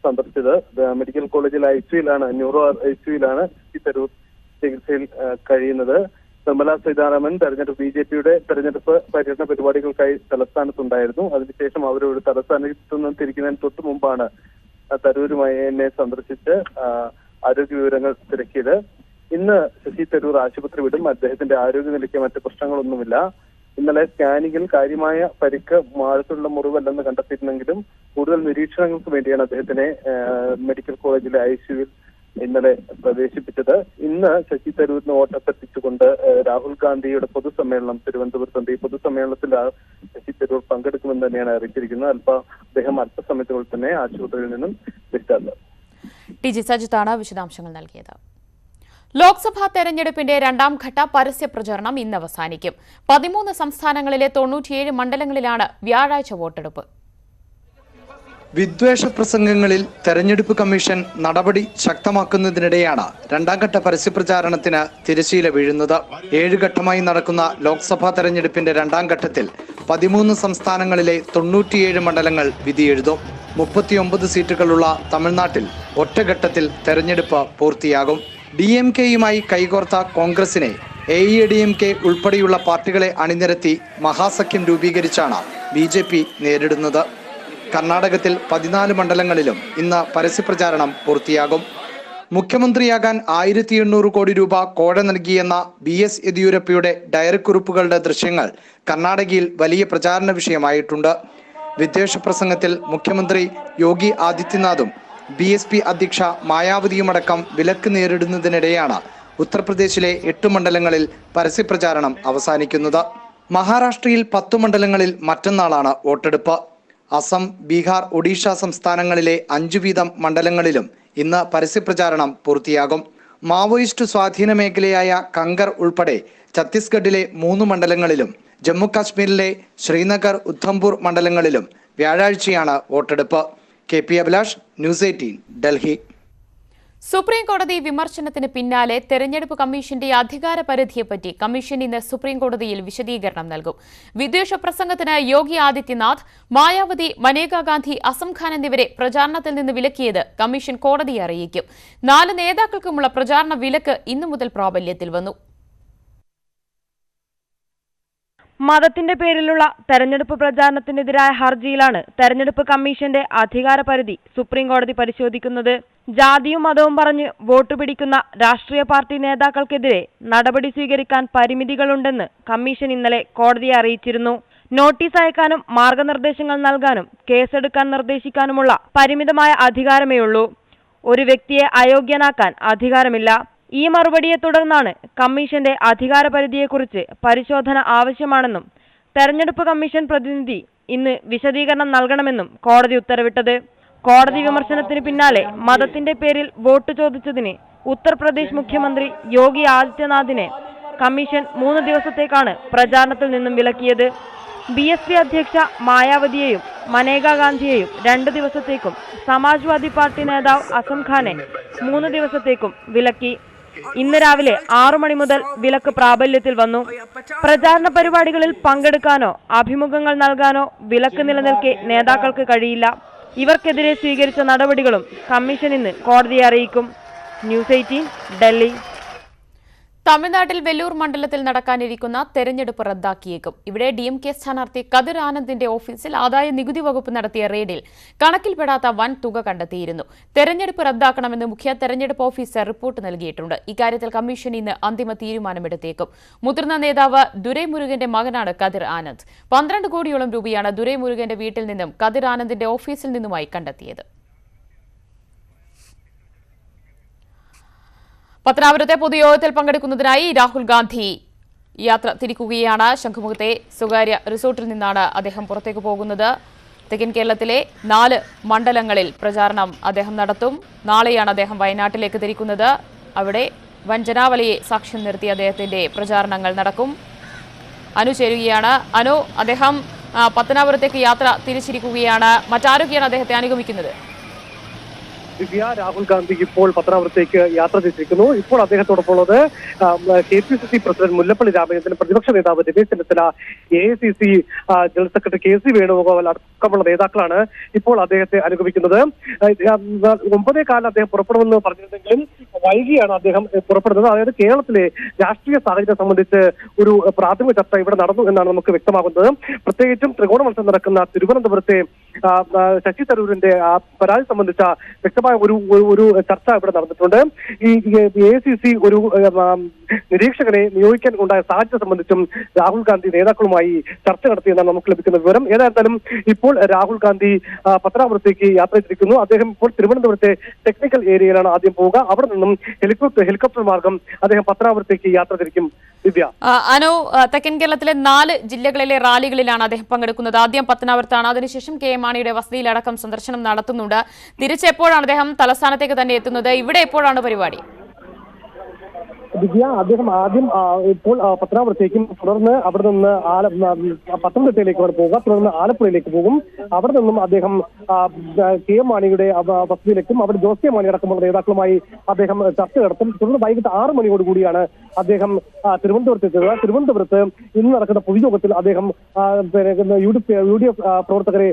സന്ദർശിച്ചത്. മെഡിക്കൽ കോളേജിൽ ICUയിലാണ്, ന്യൂറോ ICUയിലാണ് ശശി തരൂർ ചികിത്സയിൽ കഴിയുന്നത്. നിർമ്മല സീതാരാമൻ BJPയുടെ തെരഞ്ഞെടുപ്പ് പര്യടന പരിപാടികൾക്കായി തലസ്ഥാനത്തുണ്ടായിരുന്നു. അതിനുശേഷം അവരോട് തലസ്ഥാനത്ത് നിന്ന് തിരിക്കുന്നതിന് തൊട്ടു മുമ്പാണ് തരൂരുമായി എന്നെ സന്ദർശിച്ച് ആരോഗ്യ വിവരങ്ങൾ തിരക്കിയത്. ഇന്ന് ശശി തരൂർ ആശുപത്രി വിടും. അദ്ദേഹത്തിന്റെ ആരോഗ്യനിലയ്ക്ക് മറ്റ് പ്രശ്നങ്ങളൊന്നുമില്ല. ഇന്നലെ സ്കാനിങ്ങിൽ കാര്യമായ പരിക്ക്, ആഴത്തിലുള്ള മുറിവല്ലെന്ന് കണ്ടെത്തിയിരുന്നെങ്കിലും കൂടുതൽ നിരീക്ഷണങ്ങൾക്ക് വേണ്ടിയാണ് അദ്ദേഹത്തിനെ മെഡിക്കൽ കോളേജിലെ ICUയിൽ ഇന്നലെ പ്രവേശിപ്പിച്ചത്. ഇന്ന് ശശി തരൂരിന് വോട്ടഭ്യർത്ഥിച്ചുകൊണ്ട് രാഹുൽ ഗാന്ധിയുടെ പൊതുസമ്മേളനം തിരുവനന്തപുരത്തുണ്ട്. ഈ പൊതുസമ്മേളനത്തിൽ ശശി തരൂർ പങ്കെടുക്കുമെന്ന് തന്നെയാണ് അറിയിച്ചിരിക്കുന്നത്. അദ്ദേഹം അല്പസമയത്തിനുള്ളിൽ തന്നെ ആശുപത്രിയിൽ നിന്നും ഡിസ്ചാർജ്. TG സജിത്താണ് വിശദാംശങ്ങൾ നൽകിയത്. ലോക്സഭാ തെരഞ്ഞെടുപ്പിന്റെ രണ്ടാം ഘട്ട പരസ്യ പ്രചാരണം ഇന്ന് അവസാനിക്കും. 13 സംസ്ഥാനങ്ങളിലെ 97 മണ്ഡലങ്ങളിലാണ് വ്യാഴാഴ്ച വോട്ടെടുപ്പ്. വിദ്വേഷ പ്രസംഗങ്ങളിൽ തെരഞ്ഞെടുപ്പ് കമ്മീഷൻ നടപടി ശക്തമാക്കുന്നതിനിടെയാണ് രണ്ടാം ഘട്ട പരസ്യപ്രചാരണത്തിന് തിരശ്ശീല വീഴുന്നത്. 7 ഘട്ടമായി നടക്കുന്ന ലോക്സഭാ തെരഞ്ഞെടുപ്പിന്റെ രണ്ടാം ഘട്ടത്തിൽ 13 സംസ്ഥാനങ്ങളിലെ 97 മണ്ഡലങ്ങൾ വിധിയെഴുതും. 39 സീറ്റുകളുള്ള തമിഴ്നാട്ടിൽ ഒറ്റഘട്ടത്തിൽ തെരഞ്ഞെടുപ്പ് പൂർത്തിയാകും. DMKയുമായി കൈകോർത്ത കോൺഗ്രസിനെ AEDMK ഉൾപ്പെടെയുള്ള പാർട്ടികളെ അണിനിരത്തി മഹാസഖ്യം രൂപീകരിച്ചാണ് BJP നേരിടുന്നത്. കർണാടകത്തിൽ 14 മണ്ഡലങ്ങളിലും ഇന്ന് പരസ്യപ്രചാരണം പൂർത്തിയാകും. മുഖ്യമന്ത്രിയാകാൻ 1800 കോടി രൂപ കോഴ നൽകിയെന്ന BS യെദ്യൂരപ്പയുടെ ഡയറിക്കുറിപ്പുകളുടെ ദൃശ്യങ്ങൾ കർണാടകയിൽ വലിയ പ്രചാരണ വിഷയമായിട്ടുണ്ട്. വിദ്വേഷ പ്രസംഗത്തിൽ മുഖ്യമന്ത്രി യോഗി ആദിത്യനാഥും BSP അധ്യക്ഷ മായാവതിയുമടക്കം വിലക്ക് നേരിടുന്നതിനിടെയാണ് ഉത്തർപ്രദേശിലെ 8 മണ്ഡലങ്ങളിൽ പരസ്യപ്രചാരണം അവസാനിക്കുന്നത്. മഹാരാഷ്ട്രയിൽ 10 മണ്ഡലങ്ങളിൽ മറ്റന്നാളാണ് വോട്ടെടുപ്പ്. അസം, ബീഹാർ, ഒഡീഷ സംസ്ഥാനങ്ങളിലെ 5 വീതം മണ്ഡലങ്ങളിലും ഇന്ന് പരസ്യപ്രചാരണം പൂർത്തിയാകും. മാവോയിസ്റ്റ് സ്വാധീന മേഖലയായ കങ്കർ ഉൾപ്പെടെ ഛത്തീസ്ഗഡിലെ 3 മണ്ഡലങ്ങളിലും ജമ്മു കാശ്മീരിലെ ശ്രീനഗർ, ഉദ്ധംപൂർ മണ്ഡലങ്ങളിലും വ്യാഴാഴ്ചയാണ് വോട്ടെടുപ്പ്. KP Abhilash, news 18 Delhi. Supreme കോടതി വിമർശനത്തിന് പിന്നാലെ തെരഞ്ഞെടുപ്പ് കമ്മീഷന്റെ അധികാര പരിധിയെപ്പറ്റി കമ്മീഷൻ ഇന്ന് സുപ്രീം കോടതിയിൽ വിശദീകരണം നൽകും. വിദ്വേഷ പ്രസംഗത്തിന് യോഗി ആദിത്യനാഥ്, മായാവതി, മനേകാ ഗാന്ധി, അസം ഖാൻ എന്നിവരെ പ്രചാരണത്തിൽ നിന്ന് വിലക്കിയത് കമ്മീഷൻ കോടതിയെ അറിയിക്കും. 4 നേതാക്കൾക്കുമുള്ള പ്രചാരണ വിലക്ക് ഇന്നു മുതൽ പ്രാബല്യത്തിൽ വന്നു. മതത്തിന്റെ പേരിലുള്ള തെരഞ്ഞെടുപ്പ് പ്രചാരണത്തിനെതിരായ ഹർജിയിലാണ് തെരഞ്ഞെടുപ്പ് കമ്മീഷന്റെ അധികാര പരിധി സുപ്രീം കോടതി പരിശോധിക്കുന്നത്. ജാതിയും മതവും പറഞ്ഞ് വോട്ട് പിടിക്കുന്ന രാഷ്ട്രീയ പാർട്ടി നേതാക്കൾക്കെതിരെ നടപടി സ്വീകരിക്കാൻ പരിമിതികളുണ്ടെന്ന് കമ്മീഷൻ ഇന്നലെ കോടതിയെ അറിയിച്ചിരുന്നു. നോട്ടീസ് അയക്കാനും മാർഗനിർദ്ദേശങ്ങൾ നൽകാനും കേസെടുക്കാൻ നിർദ്ദേശിക്കാനുമുള്ള പരിമിതമായ അധികാരമേയുള്ളൂ. ഒരു വ്യക്തിയെ അയോഗ്യനാക്കാൻ അധികാരമില്ല. ഈ മറുപടിയെ തുടർന്നാണ് കമ്മീഷന്റെ അധികാര പരിധിയെക്കുറിച്ച് പരിശോധന ആവശ്യമാണെന്നും തെരഞ്ഞെടുപ്പ് കമ്മീഷൻ പ്രതിനിധി ഇന്ന് വിശദീകരണം നൽകണമെന്നും കോടതി ഉത്തരവിട്ടത്. കോടതി വിമർശനത്തിന് പിന്നാലെ മതത്തിന്റെ പേരിൽ വോട്ട് ചോദിച്ചതിന് ഉത്തർപ്രദേശ് മുഖ്യമന്ത്രി യോഗി ആദിത്യനാഥിനെ കമ്മീഷൻ 3 ദിവസത്തേക്കാണ് പ്രചാരണത്തിൽ നിന്നും വിലക്കിയത്. BSP അധ്യക്ഷ മായാവതിയെയും മനേകാ ഗാന്ധിയെയും 2 ദിവസത്തേക്കും സമാജ്വാദി പാർട്ടി നേതാവ് അസം ഖാനെ 3 ദിവസത്തേക്കും വിലക്കി. ഇന്ന് രാവിലെ 6 മണി മുതൽ വിലക്ക് പ്രാബല്യത്തിൽ വന്നു. പ്രചാരണ പരിപാടികളിൽ പങ്കെടുക്കാനോ അഭിമുഖങ്ങൾ നൽകാനോ വിലക്ക് നിലനിൽക്കെ നേതാക്കൾക്ക് കഴിയില്ല. ഇവർക്കെതിരെ സ്വീകരിച്ച നടപടികളും കമ്മീഷൻ ഇന്ന് കോടതിയെ അറിയിക്കും. ന്യൂസ് 18 ഡൽഹി. തമിഴ്നാട്ടിൽ വെല്ലൂർ മണ്ഡലത്തിൽ നടക്കാനിരിക്കുന്ന തെരഞ്ഞെടുപ്പ് റദ്ദാക്കിയേക്കും. ഇവിടെ DMK സ്ഥാനാർത്ഥി കതിർ ആനന്ദിന്റെ ഓഫീസിൽ ആദായ നികുതി വകുപ്പ് നടത്തിയ റെയ്ഡിൽ കണക്കിൽപ്പെടാത്ത വൻ തുക കണ്ടെത്തിയിരുന്നു. തെരഞ്ഞെടുപ്പ് റദ്ദാക്കണമെന്ന് മുഖ്യ തെരഞ്ഞെടുപ്പ് ഓഫീസർ റിപ്പോർട്ട് നൽകിയിട്ടുണ്ട്. ഇക്കാര്യത്തിൽ കമ്മീഷൻ ഇന്ന് അന്തിമ തീരുമാനമെടുത്തേക്കും. മുതിർന്ന നേതാവ് ദുരൈമുരുകന്റെ മകനാണ് കതിർ ആനന്ദ്. 12 കോടിയോളം രൂപയാണ് ദുരൈമുരുകന്റെ വീട്ടിൽ നിന്നും കതിർ ആനന്ദിന്റെ ഓഫീസിൽ നിന്നുമായി കണ്ടെത്തിയത്. പത്തനാപുരത്തെ പൊതുയോഗത്തിൽ പങ്കെടുക്കുന്നതിനായി രാഹുൽ ഗാന്ധി യാത്ര തിരിക്കുകയാണ്. ശംഖുമുഖത്തെ സ്വകാര്യ റിസോർട്ടിൽ നിന്നാണ് അദ്ദേഹം പുറത്തേക്ക് പോകുന്നത്. തെക്കൻ കേരളത്തിലെ 4 മണ്ഡലങ്ങളിൽ പ്രചാരണം അദ്ദേഹം നടത്തും. നാളെയാണ് അദ്ദേഹം വയനാട്ടിലേക്ക് തിരിക്കുന്നത്. അവിടെ വൻ ജനാവലിയെ സാക്ഷ്യം നിർത്തി അദ്ദേഹത്തിന്റെ പ്രചാരണങ്ങൾ നടക്കും. അനു ചേരുകയാണ്. അനു, അദ്ദേഹം പത്തനാപുരത്തേക്ക് യാത്ര തിരിച്ചിരിക്കുകയാണ്. മറ്റാരൊക്കെയാണ് അദ്ദേഹത്തെ അനുഗമിക്കുന്നത്? രാഹുൽ ഗാന്ധി ഇപ്പോൾ പത്തനാപുരത്തേക്ക് യാത്ര തിരിച്ചിരിക്കുന്നു. ഇപ്പോൾ അദ്ദേഹത്തോടൊപ്പം ഉള്ളത് KPCC പ്രസിഡന്റ് മുല്ലപ്പള്ളി രാമചന്ദ്രൻ, പ്രതിപക്ഷ നേതാവ് Ramesh Chennithala, AICC general secretary KC Venugopal അടക്കമുള്ള നേതാക്കളാണ് ഇപ്പോൾ അദ്ദേഹത്തെ അനുഗമിക്കുന്നത്. 9:15 അദ്ദേഹം പുറപ്പെടുമെന്ന് പറഞ്ഞിരുന്നെങ്കിലും വൈകിയാണ് അദ്ദേഹം പുറപ്പെടുന്നത്. അതായത് കേരളത്തിലെ രാഷ്ട്രീയ സാഹചര്യം സംബന്ധിച്ച് ഒരു പ്രാഥമിക ചർച്ച ഇവിടെ നടന്നു എന്നാണ് നമുക്ക് വ്യക്തമാകുന്നത്. പ്രത്യേകിച്ചും ത്രികോണ മത്സരം നടക്കുന്ന തിരുവനന്തപുരത്തെ ശശി തരൂരിന്റെ പരാതി സംബന്ധിച്ച വ്യക്തമായ ഒരു ചർച്ച ഇവിടെ നടന്നിട്ടുണ്ട്. ഈ AICC ഒരു നിരീക്ഷകനെ നിയോഗിക്കാൻ ഉണ്ടായ സാഹചര്യം സംബന്ധിച്ചും രാഹുൽ ഗാന്ധി നേതാക്കളുമായി ചർച്ച നടത്തിയെന്നാണ് നമുക്ക് ലഭിക്കുന്ന വിവരം. ഏതായാലും ഇപ്പോൾ രാഹുൽ ഗാന്ധി പത്തനാപുരത്തേക്ക് യാത്ര ചെയ്തിരിക്കുന്നു. അദ്ദേഹം ഇപ്പോൾ തിരുവനന്തപുരത്തെ ടെക്നിക്കൽ ഏരിയയിലാണ് ആദ്യം പോവുക. അവിടെ നിന്നും ഹെലികോപ്റ്റർ മാർഗം അദ്ദേഹം പത്തനാപുരത്തേക്ക് യാത്ര തിരിക്കും. ദിവ്യ, അനു, തെക്കൻ കേരളത്തിലെ 4 ജില്ലകളിലെ റാലികളിലാണ് അദ്ദേഹം പങ്കെടുക്കുന്നത്. ആദ്യം പത്തനാപുരത്താണ്. അതിനുശേഷം KM മാണിയുടെ വസതിയിലടക്കം സന്ദർശനം നടത്തുന്നുണ്ട്. തിരിച്ചെപ്പോഴാണ് അദ്ദേഹം തലസ്ഥാനത്തേക്ക് തന്നെ എത്തുന്നത്? ഇവിടെ എപ്പോഴാണ് പരിപാടി? ദിവ്യ, അദ്ദേഹം ആദ്യം ഇപ്പോൾ പത്തനാപുരത്തേക്കും തുടർന്ന് അവിടെ നിന്ന് പത്തനംതിട്ടയിലേക്കാണ് പോവുക. തുടർന്ന് ആലപ്പുഴയിലേക്ക് പോകും. അവിടെ നിന്നും അദ്ദേഹം KM മാണിയുടെ വസതിയിലേക്കും അവിടെ ജോസ് കെ മാണി അടക്കമുള്ള നേതാക്കളുമായി അദ്ദേഹം ചർച്ച നടത്തും. തുടർന്ന് വൈകിട്ട് 6 മണിയോടുകൂടിയാണ് അദ്ദേഹം തിരുവനന്തപുരത്തെത്തുക. തിരുവനന്തപുരത്ത് ഇന്ന് നടക്കുന്ന പൊതുയോഗത്തിൽ അദ്ദേഹം UDF പ്രവർത്തകരെ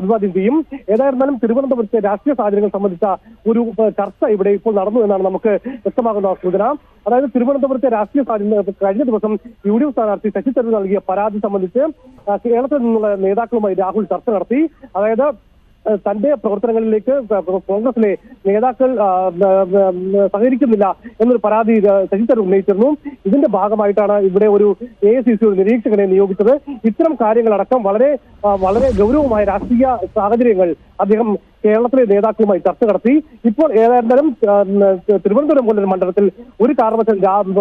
അഭിവാദ്യം ചെയ്യും. ഏതായിരുന്നാലും തിരുവനന്തപുരത്തെ രാഷ്ട്രീയ സാഹചര്യങ്ങൾ സംബന്ധിച്ച ഒരു ചർച്ച ഇവിടെ ഇപ്പോൾ നടന്നു എന്നാണ് നമുക്ക് വ്യക്തമാകുന്ന സൂചന. അതായത് തിരുവനന്തപുരത്തെ രാഷ്ട്രീയ സാഹചര്യം കഴിഞ്ഞ ദിവസം UDF സ്ഥാനാർത്ഥി ശശി തരൂർ നൽകിയ പരാതി സംബന്ധിച്ച് കേരളത്തിൽ നിന്നുള്ള നേതാക്കളുമായി രാഹുൽ ചർച്ച നടത്തി. അതായത് തന്റെ പ്രവർത്തനങ്ങളിലേക്ക് കോൺഗ്രസിലെ നേതാക്കൾ സഹകരിക്കുന്നില്ല എന്നൊരു പരാതി ശശി തരൂർ ഉന്നയിച്ചിരുന്നു. ഇതിന്റെ ഭാഗമായിട്ടാണ് ഇവിടെ ഒരു AICC നിരീക്ഷകനെ നിയോഗിച്ചത്. ഇത്തരം കാര്യങ്ങളടക്കം വളരെ ഗൗരവമായ രാഷ്ട്രീയ സാഹചര്യങ്ങൾ അദ്ദേഹം കേരളത്തിലെ നേതാക്കളുമായി ചർച്ച നടത്തി. ഇപ്പോൾ ഏതായാലും തിരുവനന്തപുരം പോലൊരു മണ്ഡലത്തിൽ ഒരു കാരണവശാലും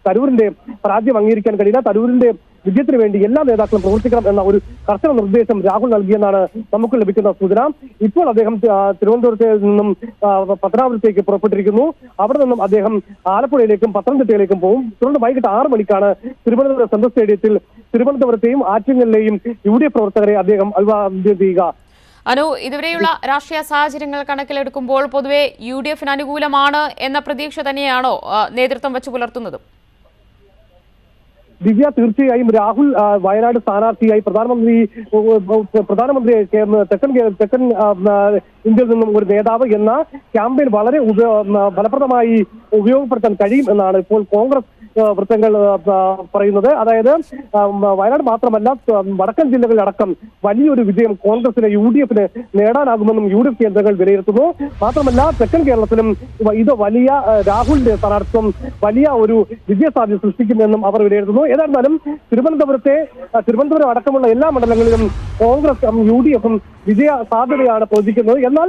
തരൂരിന്റെ പരാജയം അംഗീകരിക്കാൻ കഴിയില്ല. തരൂരിന്റെ വിജയത്തിന് വേണ്ടി എല്ലാ നേതാക്കളും പ്രവർത്തിക്കണം എന്ന ഒരു കർശന നിർദ്ദേശം രാഹുൽ നൽകിയെന്നാണ് നമുക്ക് ലഭിക്കുന്ന സൂചന. ഇപ്പോൾ അദ്ദേഹം തിരുവനന്തപുരത്ത് നിന്നും പത്തനാപുരത്തേക്ക് പുറപ്പെട്ടിരിക്കുന്നു. അവിടെ നിന്നും അദ്ദേഹം ആലപ്പുഴയിലേക്കും പത്തനംതിട്ടയിലേക്കും പോകും. തുടർന്ന് വൈകിട്ട് 6 മണിക്കാണ് തിരുവനന്തപുരം സെൻട്രൽ സ്റ്റേഡിയത്തിൽ തിരുവനന്തപുരത്തെയും ആറ്റിങ്ങലിലെയും UDF പ്രവർത്തകരെ അദ്ദേഹം അഭിവാദ്യം ചെയ്യുക. അനു, ഇതുവരെയുള്ള രാഷ്ട്രീയ സാഹചര്യങ്ങൾ കണക്കിലെടുക്കുമ്പോൾ പൊതുവെ UDFന് അനുകൂലമാണ് എന്ന പ്രതീക്ഷ തന്നെയാണോ നേതൃത്വം വെച്ച് പുലർത്തുന്നത്? ദിവ്യ, തീർച്ചയായും രാഹുൽ വയനാട് സ്ഥാനാർത്ഥിയായി പ്രധാനമന്ത്രി തെക്കൻ ഇന്ത്യയിൽ നിന്നും ഒരു നേതാവ് എന്ന ക്യാമ്പയിൻ വളരെ ഫലപ്രദമായി ഉപയോഗപ്പെടുത്താൻ കഴിയും എന്നാണ് ഇപ്പോൾ കോൺഗ്രസ് വൃത്തങ്ങൾ പറയുന്നത്. അതായത് വയനാട് മാത്രമല്ല വടക്കൻ ജില്ലകളിലടക്കം വലിയൊരു വിജയം കോൺഗ്രസിന് UDFന് നേടാനാകുമെന്നും UDF കേന്ദ്രങ്ങൾ വിലയിരുത്തുന്നു. മാത്രമല്ല തെക്കൻ കേരളത്തിലും ഇത് വലിയ രാഹുലിന്റെ സ്ഥാനാർത്ഥിത്വം വലിയ ഒരു വിജയസാധ്യത സൃഷ്ടിക്കുമെന്നും അവർ വിലയിരുത്തുന്നു. ഏതായിരുന്നാലും തിരുവനന്തപുരം അടക്കമുള്ള എല്ലാ മണ്ഡലങ്ങളിലും കോൺഗ്രസും UDFും വിജയ സാധ്യതയാണ് പ്രവചിക്കുന്നത്. എന്നാൽ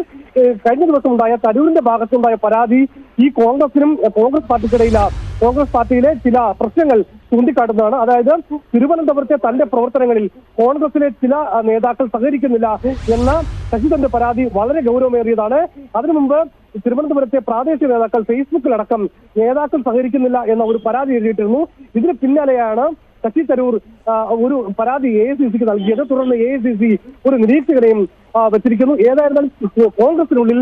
കഴിഞ്ഞ ദിവസം ഉണ്ടായ തരൂരിന്റെ ഭാഗത്തുണ്ടായ പരാതി ഈ കോൺഗ്രസിനും കോൺഗ്രസ് പാർട്ടിയിലെ ചില പ്രശ്നങ്ങൾ ചൂണ്ടിക്കാട്ടുന്നതാണ്. അതായത് തിരുവനന്തപുരത്തെ തന്റെ പ്രവർത്തനങ്ങളിൽ കോൺഗ്രസിലെ ചില നേതാക്കൾ സഹകരിക്കുന്നില്ല എന്ന ശശിധരന്റെ പരാതി വളരെ ഗൗരവമേറിയതാണ്. അതിനു മുമ്പ് തിരുവനന്തപുരത്തെ പ്രാദേശിക നേതാക്കൾ ഫേസ്ബുക്കിലടക്കം നേതാക്കൾ സഹകരിക്കുന്നില്ല എന്ന ഒരു പരാതി എഴുതിയിട്ടിരുന്നു. ഇതിന് പിന്നാലെയാണ് ശശി തരൂർ ഒരു പരാതി AICC നൽകിയത്. തുടർന്ന് AICC ഒരു നിരീക്ഷകനെയും വെച്ചിരിക്കുന്നു. ഏതായിരുന്നാലും കോൺഗ്രസിനുള്ളിൽ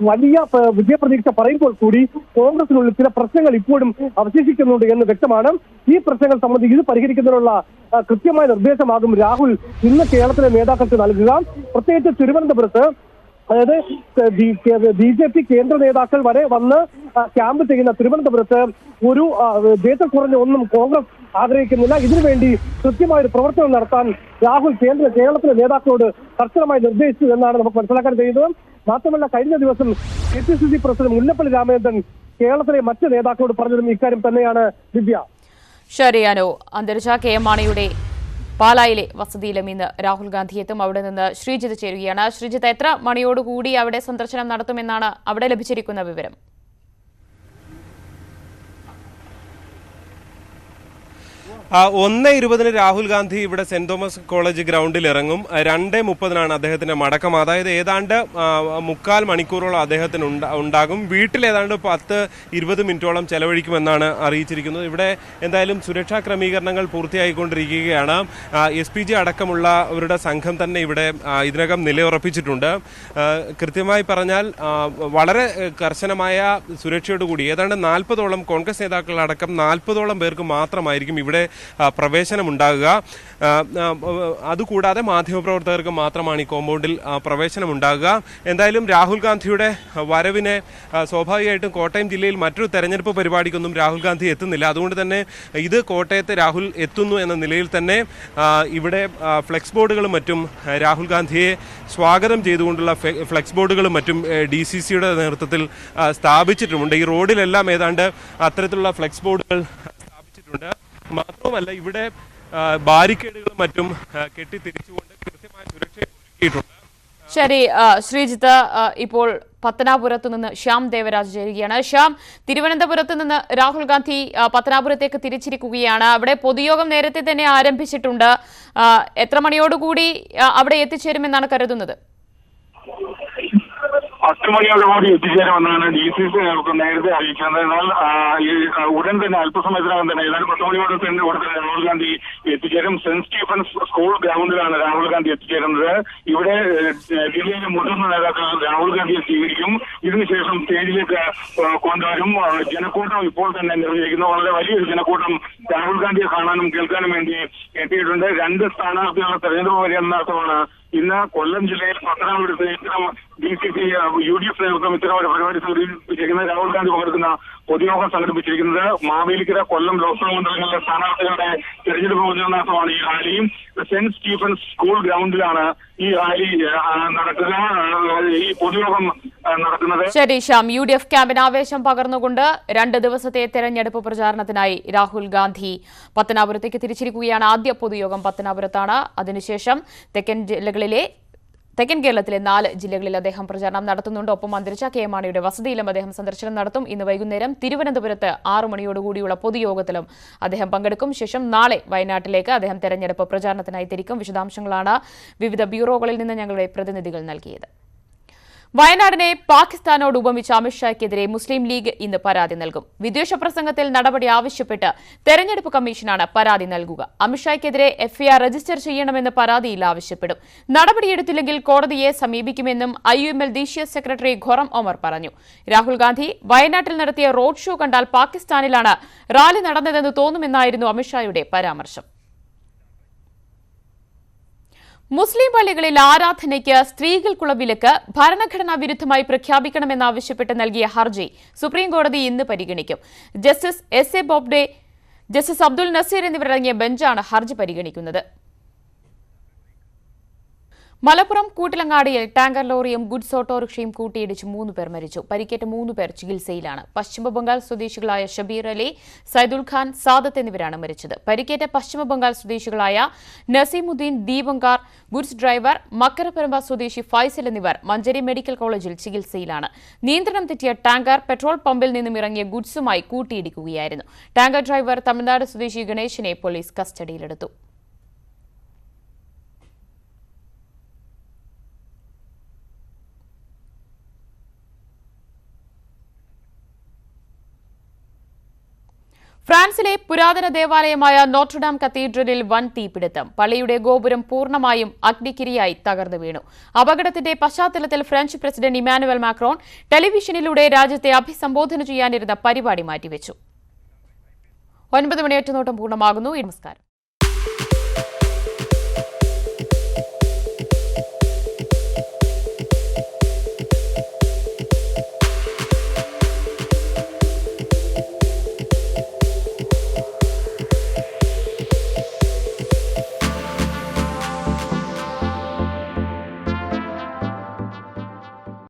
വലിയ വിജയപ്രതീക്ഷ പറയുമ്പോൾ കൂടി കോൺഗ്രസിനുള്ളിൽ ചില പ്രശ്നങ്ങൾ ഇപ്പോഴും അവശേഷിക്കുന്നുണ്ട് എന്ന് വ്യക്തമാണ്. ഈ പ്രശ്നങ്ങൾ സംബന്ധിച്ച് ഇത് പരിഹരിക്കുന്നതിനുള്ള കൃത്യമായ നിർദ്ദേശമാകും രാഹുൽ ഇന്ന് കേരളത്തിലെ നേതാക്കൾക്ക് നൽകുക. പ്രത്യേകിച്ച് തിരുവനന്തപുരത്ത്, അതായത് BJP കേന്ദ്ര നേതാക്കൾ വരെ വന്ന് ക്യാമ്പ് ചെയ്യുന്ന തിരുവനന്തപുരത്ത് ഒരു ജയത്തിൽ കുറഞ്ഞ ഒന്നും കോൺഗ്രസ് ആഗ്രഹിക്കുന്നില്ല. ഇതിനുവേണ്ടി കൃത്യമായൊരു പ്രവർത്തനം നടത്താൻ രാഹുൽ കേരളത്തിലെ നേതാക്കളോട് കർശനമായി നിർദ്ദേശിച്ചു എന്നാണ് നമുക്ക് മനസ്സിലാക്കാൻ കഴിയുന്നത്. മാത്രമല്ല, കഴിഞ്ഞ ദിവസം KPCC പ്രസിഡന്റ് മുല്ലപ്പള്ളി രാമചന്ദ്രൻ കേരളത്തിലെ മറ്റ് നേതാക്കളോട് പറഞ്ഞതും ഇക്കാര്യം തന്നെയാണ്. ദിവ്യ. ശരിയാനോ. അന്തരിച്ച KM മാണിയുടെ പാലായിലെ വസതിയിലും ഇന്ന് രാഹുൽ ഗാന്ധി എത്തും. അവിടെ നിന്ന് ശ്രീജിത്ത് ചേരുകയാണ്. ശ്രീജിത്ത്, എത്ര മണിയോടുകൂടി അവിടെ സന്ദർശനം നടത്തുമെന്നാണ് അവിടെ ലഭിച്ചിരിക്കുന്ന വിവരം? 1:20 രാഹുൽ ഗാന്ധി ഇവിടെ സെന്റ് തോമസ് കോളേജ് ഗ്രൗണ്ടിൽ ഇറങ്ങും. 2:30 അദ്ദേഹത്തിന്റെ മടക്കം. അതായത് ഏതാണ്ട് 3/4 മണിക്കൂറോളം അദ്ദേഹത്തിന് ഉണ്ടാകും. വീട്ടിൽ ഏതാണ്ട് 10-20 മിനിറ്റോളം ചെലവഴിക്കുമെന്നാണ് അറിയിച്ചിരിക്കുന്നത്. ഇവിടെ എന്തായാലും സുരക്ഷാ ക്രമീകരണങ്ങൾ പൂർത്തിയായിക്കൊണ്ടിരിക്കുകയാണ്. SPG അടക്കമുള്ളവരുടെ സംഘം തന്നെ ഇവിടെ ഇതിനകം നിലയുറപ്പിച്ചിട്ടുണ്ട്. കൃത്യമായി പറഞ്ഞാൽ വളരെ കർശനമായ സുരക്ഷയോടുകൂടി ഏതാണ്ട് 40ഓളം കോൺഗ്രസ് നേതാക്കളടക്കം 40ഓളം പേർക്ക് മാത്രമായിരിക്കും ഇവിടെ പ്രവേശനമുണ്ടാകുക. അതുകൂടാതെ മാധ്യമപ്രവർത്തകർക്ക് മാത്രമാണ് ഈ കോമ്പൗണ്ടിൽ പ്രവേശനമുണ്ടാകുക. എന്തായാലും രാഹുൽ ഗാന്ധിയുടെ വരവിനെ സ്വാഭാവികമായിട്ടും കോട്ടയം ജില്ലയിൽ മറ്റൊരു തെരഞ്ഞെടുപ്പ് പരിപാടിക്കൊന്നും രാഹുൽ ഗാന്ധി എത്തുന്നില്ല. അതുകൊണ്ട് തന്നെ ഇത് കോട്ടയത്ത് രാഹുൽ എത്തുന്നു എന്ന നിലയിൽ തന്നെ ഇവിടെ ഫ്ലെക്സ് ബോർഡുകളും മറ്റും രാഹുൽ ഗാന്ധിയെ സ്വാഗതം ചെയ്തുകൊണ്ടുള്ള ഫ്ലെക്സ് ബോർഡുകളും മറ്റും DCCയുടെ നേതൃത്വത്തിൽ സ്ഥാപിച്ചിട്ടുമുണ്ട്. ഈ റോഡിലെല്ലാം ഏതാണ്ട് അത്തരത്തിലുള്ള ഫ്ലെക്സ് ബോർഡുകൾ സ്ഥാപിച്ചിട്ടുണ്ട്. മാത്രവുമല്ല, ഇവിടെ ബാരിക്കേഡുകളും മറ്റും കെട്ടിത്തിരിച്ചുകൊണ്ട് കൃത്യമായ സുരക്ഷ ഒരുക്കിയിട്ടുണ്ട്. ശരി ശ്രീജിത്ത്, ഇപ്പോൾ പത്തനാപുരത്ത് നിന്ന് ശ്യാം ദേവരാജ് ചേരുകയാണ്. ശ്യാം, തിരുവനന്തപുരത്ത് നിന്ന് രാഹുൽ ഗാന്ധി പത്തനാപുരത്തേക്ക് തിരിച്ചിരിക്കുകയാണ്. അവിടെ പൊതുയോഗം നേരത്തെ തന്നെ ആരംഭിച്ചിട്ടുണ്ട്. എത്ര മണിയോടുകൂടി അവിടെ എത്തിച്ചേരുമെന്നാണ് കരുതുന്നത്? 10 മണിയോടുകൂടി എത്തിച്ചേരുമെന്നാണ് DCC നേരത്തെ അറിയിക്കുന്നത്. എന്നാൽ ഉടൻ തന്നെ അല്പസമയത്തിനകം തന്നെ ഏതാണ്ട് 10 മണിയോടെ തന്നെ രാഹുൽ ഗാന്ധി എത്തിച്ചേരും. സെന്റ് സ്റ്റീഫൻസ് സ്കൂൾ ഗ്രൗണ്ടിലാണ് രാഹുൽ ഗാന്ധി എത്തിച്ചേരുന്നത്. ഇവിടെ ജില്ലയിലെ മുതിർന്ന നേതാക്കൾ രാഹുൽ ഗാന്ധിയെ സ്വീകരിക്കും. ഇതിനുശേഷം സ്റ്റേജിലേക്ക് കൊണ്ടുവരും. ജനക്കൂട്ടം ഇപ്പോൾ തന്നെ നിർവഹിക്കുന്നു. വളരെ വലിയൊരു ജനക്കൂട്ടം രാഹുൽ ഗാന്ധിയെ കാണാനും കേൾക്കാനും വേണ്ടി എത്തിയിട്ടുണ്ട്. 2 സ്ഥാനാർത്ഥികളുടെ തെരഞ്ഞെടുപ്പ് പര്യന്തമാണ് ഇന്ന് കൊല്ലം ജില്ലയിൽ പത്തനാപുരത്ത് ഇത്തരം DCC UDF നേതൃത്വം ഇത്തരം ഒരു പരിപാടി സംഘടിപ്പിച്ചിരിക്കുന്നത്. രാഹുൽ ഗാന്ധി പങ്കെടുക്കുന്ന പൊതുയോഗം സംഘടിപ്പിച്ചിരിക്കുന്നത് മാവേലിക്കര, കൊല്ലം ലോക്സഭാ മണ്ഡലങ്ങളിലെ സ്ഥാനാർത്ഥികളുടെ തെരഞ്ഞെടുപ്പ് പ്രചരണാർത്ഥമാണ് ഈ റാലിയും. സെന്റ് സ്റ്റീഫൻസ് സ്കൂൾ ഗ്രൗണ്ടിലാണ് ഈ റാലി നടക്കുക, ഈ പൊതുയോഗം നടക്കുന്നത്. ശരി ശ്യാം, UDF ക്യാമ്പിന് ആവേശം പകർന്നുകൊണ്ട് 2 ദിവസത്തെ തെരഞ്ഞെടുപ്പ് പ്രചാരണത്തിനായി രാഹുൽ ഗാന്ധി പത്തനാപുരത്തേക്ക് തിരിച്ചിരിക്കുകയാണ്. ആദ്യ പൊതുയോഗം പത്തനാപുരത്താണ്. അതിനുശേഷം തെക്കൻ കേരളത്തിലെ 4 ജില്ലകളിൽ അദ്ദേഹം പ്രചാരണം നടത്തുന്നുണ്ട്. ഒപ്പം അന്തരിച്ച KM മാണിയുടെ വസതിയിലും അദ്ദേഹം സന്ദർശനം നടത്തും. ഇന്ന് വൈകുന്നേരം തിരുവനന്തപുരത്ത് 6 മണിയോടുകൂടിയുള്ള പൊതുയോഗത്തിലും അദ്ദേഹം പങ്കെടുക്കും. ശേഷം നാളെ വയനാട്ടിലേക്ക് അദ്ദേഹം തെരഞ്ഞെടുപ്പ് പ്രചാരണത്തിനായി തിരിക്കും. വിശദാംശങ്ങളാണ് വിവിധ ബ്യൂറോകളിൽ നിന്ന് ഞങ്ങളുടെ പ്രതിനിധികൾ നൽകിയത്. വയനാടിനെ പാകിസ്ഥാനോട് ഉപമിച്ച അമിത്ഷായ്ക്കെതിരെ മുസ്ലിം ലീഗ് ഇന്ന് പരാതി നൽകും. വിദ്വേഷ പ്രസംഗത്തിൽ നടപടി ആവശ്യപ്പെട്ട് തെരഞ്ഞെടുപ്പ് കമ്മീഷനാണ് പരാതി നൽകുക. അമിത്ഷായ്ക്കെതിരെ FIR രജിസ്റ്റർ ചെയ്യണമെന്ന് പരാതിയിൽ ആവശ്യപ്പെടും. നടപടിയെടുത്തില്ലെങ്കിൽ കോടതിയെ സമീപിക്കുമെന്നും IUML ദേശീയ സെക്രട്ടറി ഖൊറം ഒമർ പറഞ്ഞു. രാഹുൽ ഗാന്ധി വയനാട്ടിൽ നടത്തിയ റോഡ് ഷോ കണ്ടാൽ പാകിസ്ഥാനിലാണ് റാലി നടന്നതെന്ന് തോന്നുമെന്നായിരുന്നു അമിത്ഷായുടെ പരാമർശം. മുസ്ലിം പള്ളികളിൽ ആരാധനയ്ക്ക് സ്ത്രീകൾക്കുള്ള വിലക്ക് ഭരണഘടനാ വിരുദ്ധമായി പ്രഖ്യാപിക്കണമെന്നാവശ്യപ്പെട്ട് നൽകിയ ഹർജി സുപ്രീംകോടതി ഇന്ന് പരിഗണിക്കും. Justice SA Bobde, justice Abdul Nazeer എന്നിവരടങ്ങിയ ബെഞ്ചാണ് ഹർജി പരിഗണിക്കുന്നത്. മലപ്പുറം കൂട്ടിലങ്ങാടിയിൽ ടാങ്കർ ലോറിയും ഗുഡ്സ് ഓട്ടോറിക്ഷയും കൂട്ടിയിടിച്ച് 3 പേർ മരിച്ചു. പരിക്കേറ്റ 3 പേർ ചികിത്സയിലാണ്. പശ്ചിമബംഗാൾ സ്വദേശികളായ ഷബീർ അലി, സൈദുൽ ഖാൻ, സാദത്ത് എന്നിവരാണ് മരിച്ചത്. പരിക്കേറ്റ പശ്ചിമബംഗാൾ സ്വദേശികളായ നസീമുദ്ദീൻ, ദീപങ്കാർ, ഗുഡ്സ് ഡ്രൈവർ, മക്കരപ്പരമ്പ സ്വദേശി ഫൈസൽ എന്നിവർ മഞ്ചേരി മെഡിക്കൽ കോളേജിൽ ചികിത്സയിലാണ്. നിയന്ത്രണം തെറ്റിയ ടാങ്കർ പെട്രോൾ പമ്പിൽ നിന്നും ഇറങ്ങിയ ഗുഡ്സുമായി കൂട്ടിയിടിക്കുകയായിരുന്നു. ടാങ്കർ ഡ്രൈവർ തമിഴ്നാട് സ്വദേശി ഗണേശിനെ പോലീസ് കസ്റ്റഡിയിലെടുത്തു. ഫ്രാൻസിലെ പുരാതന ദേവാലയമായ നോട്രഡാം കത്തീഡ്രലിൽ വൻ തീപിടുത്തം. പള്ളിയുടെ ഗോപുരം പൂർണ്ണമായും അഗ്നിക്കിരയായി തകർന്നു വീണു. അപകടത്തിന്റെ പശ്ചാത്തലത്തിൽ ഫ്രഞ്ച് പ്രസിഡന്റ് ഇമാനുവൽ മാക്രോൺ ടെലിവിഷനിലൂടെ രാജ്യത്തെ അഭിസംബോധന ചെയ്യാനിരുന്ന പരിപാടി മാറ്റിവെച്ചു. 9 മണിയേറ്റ നോട്ടം പൂർണ്ണമാകുന്നു. നമസ്കാരം.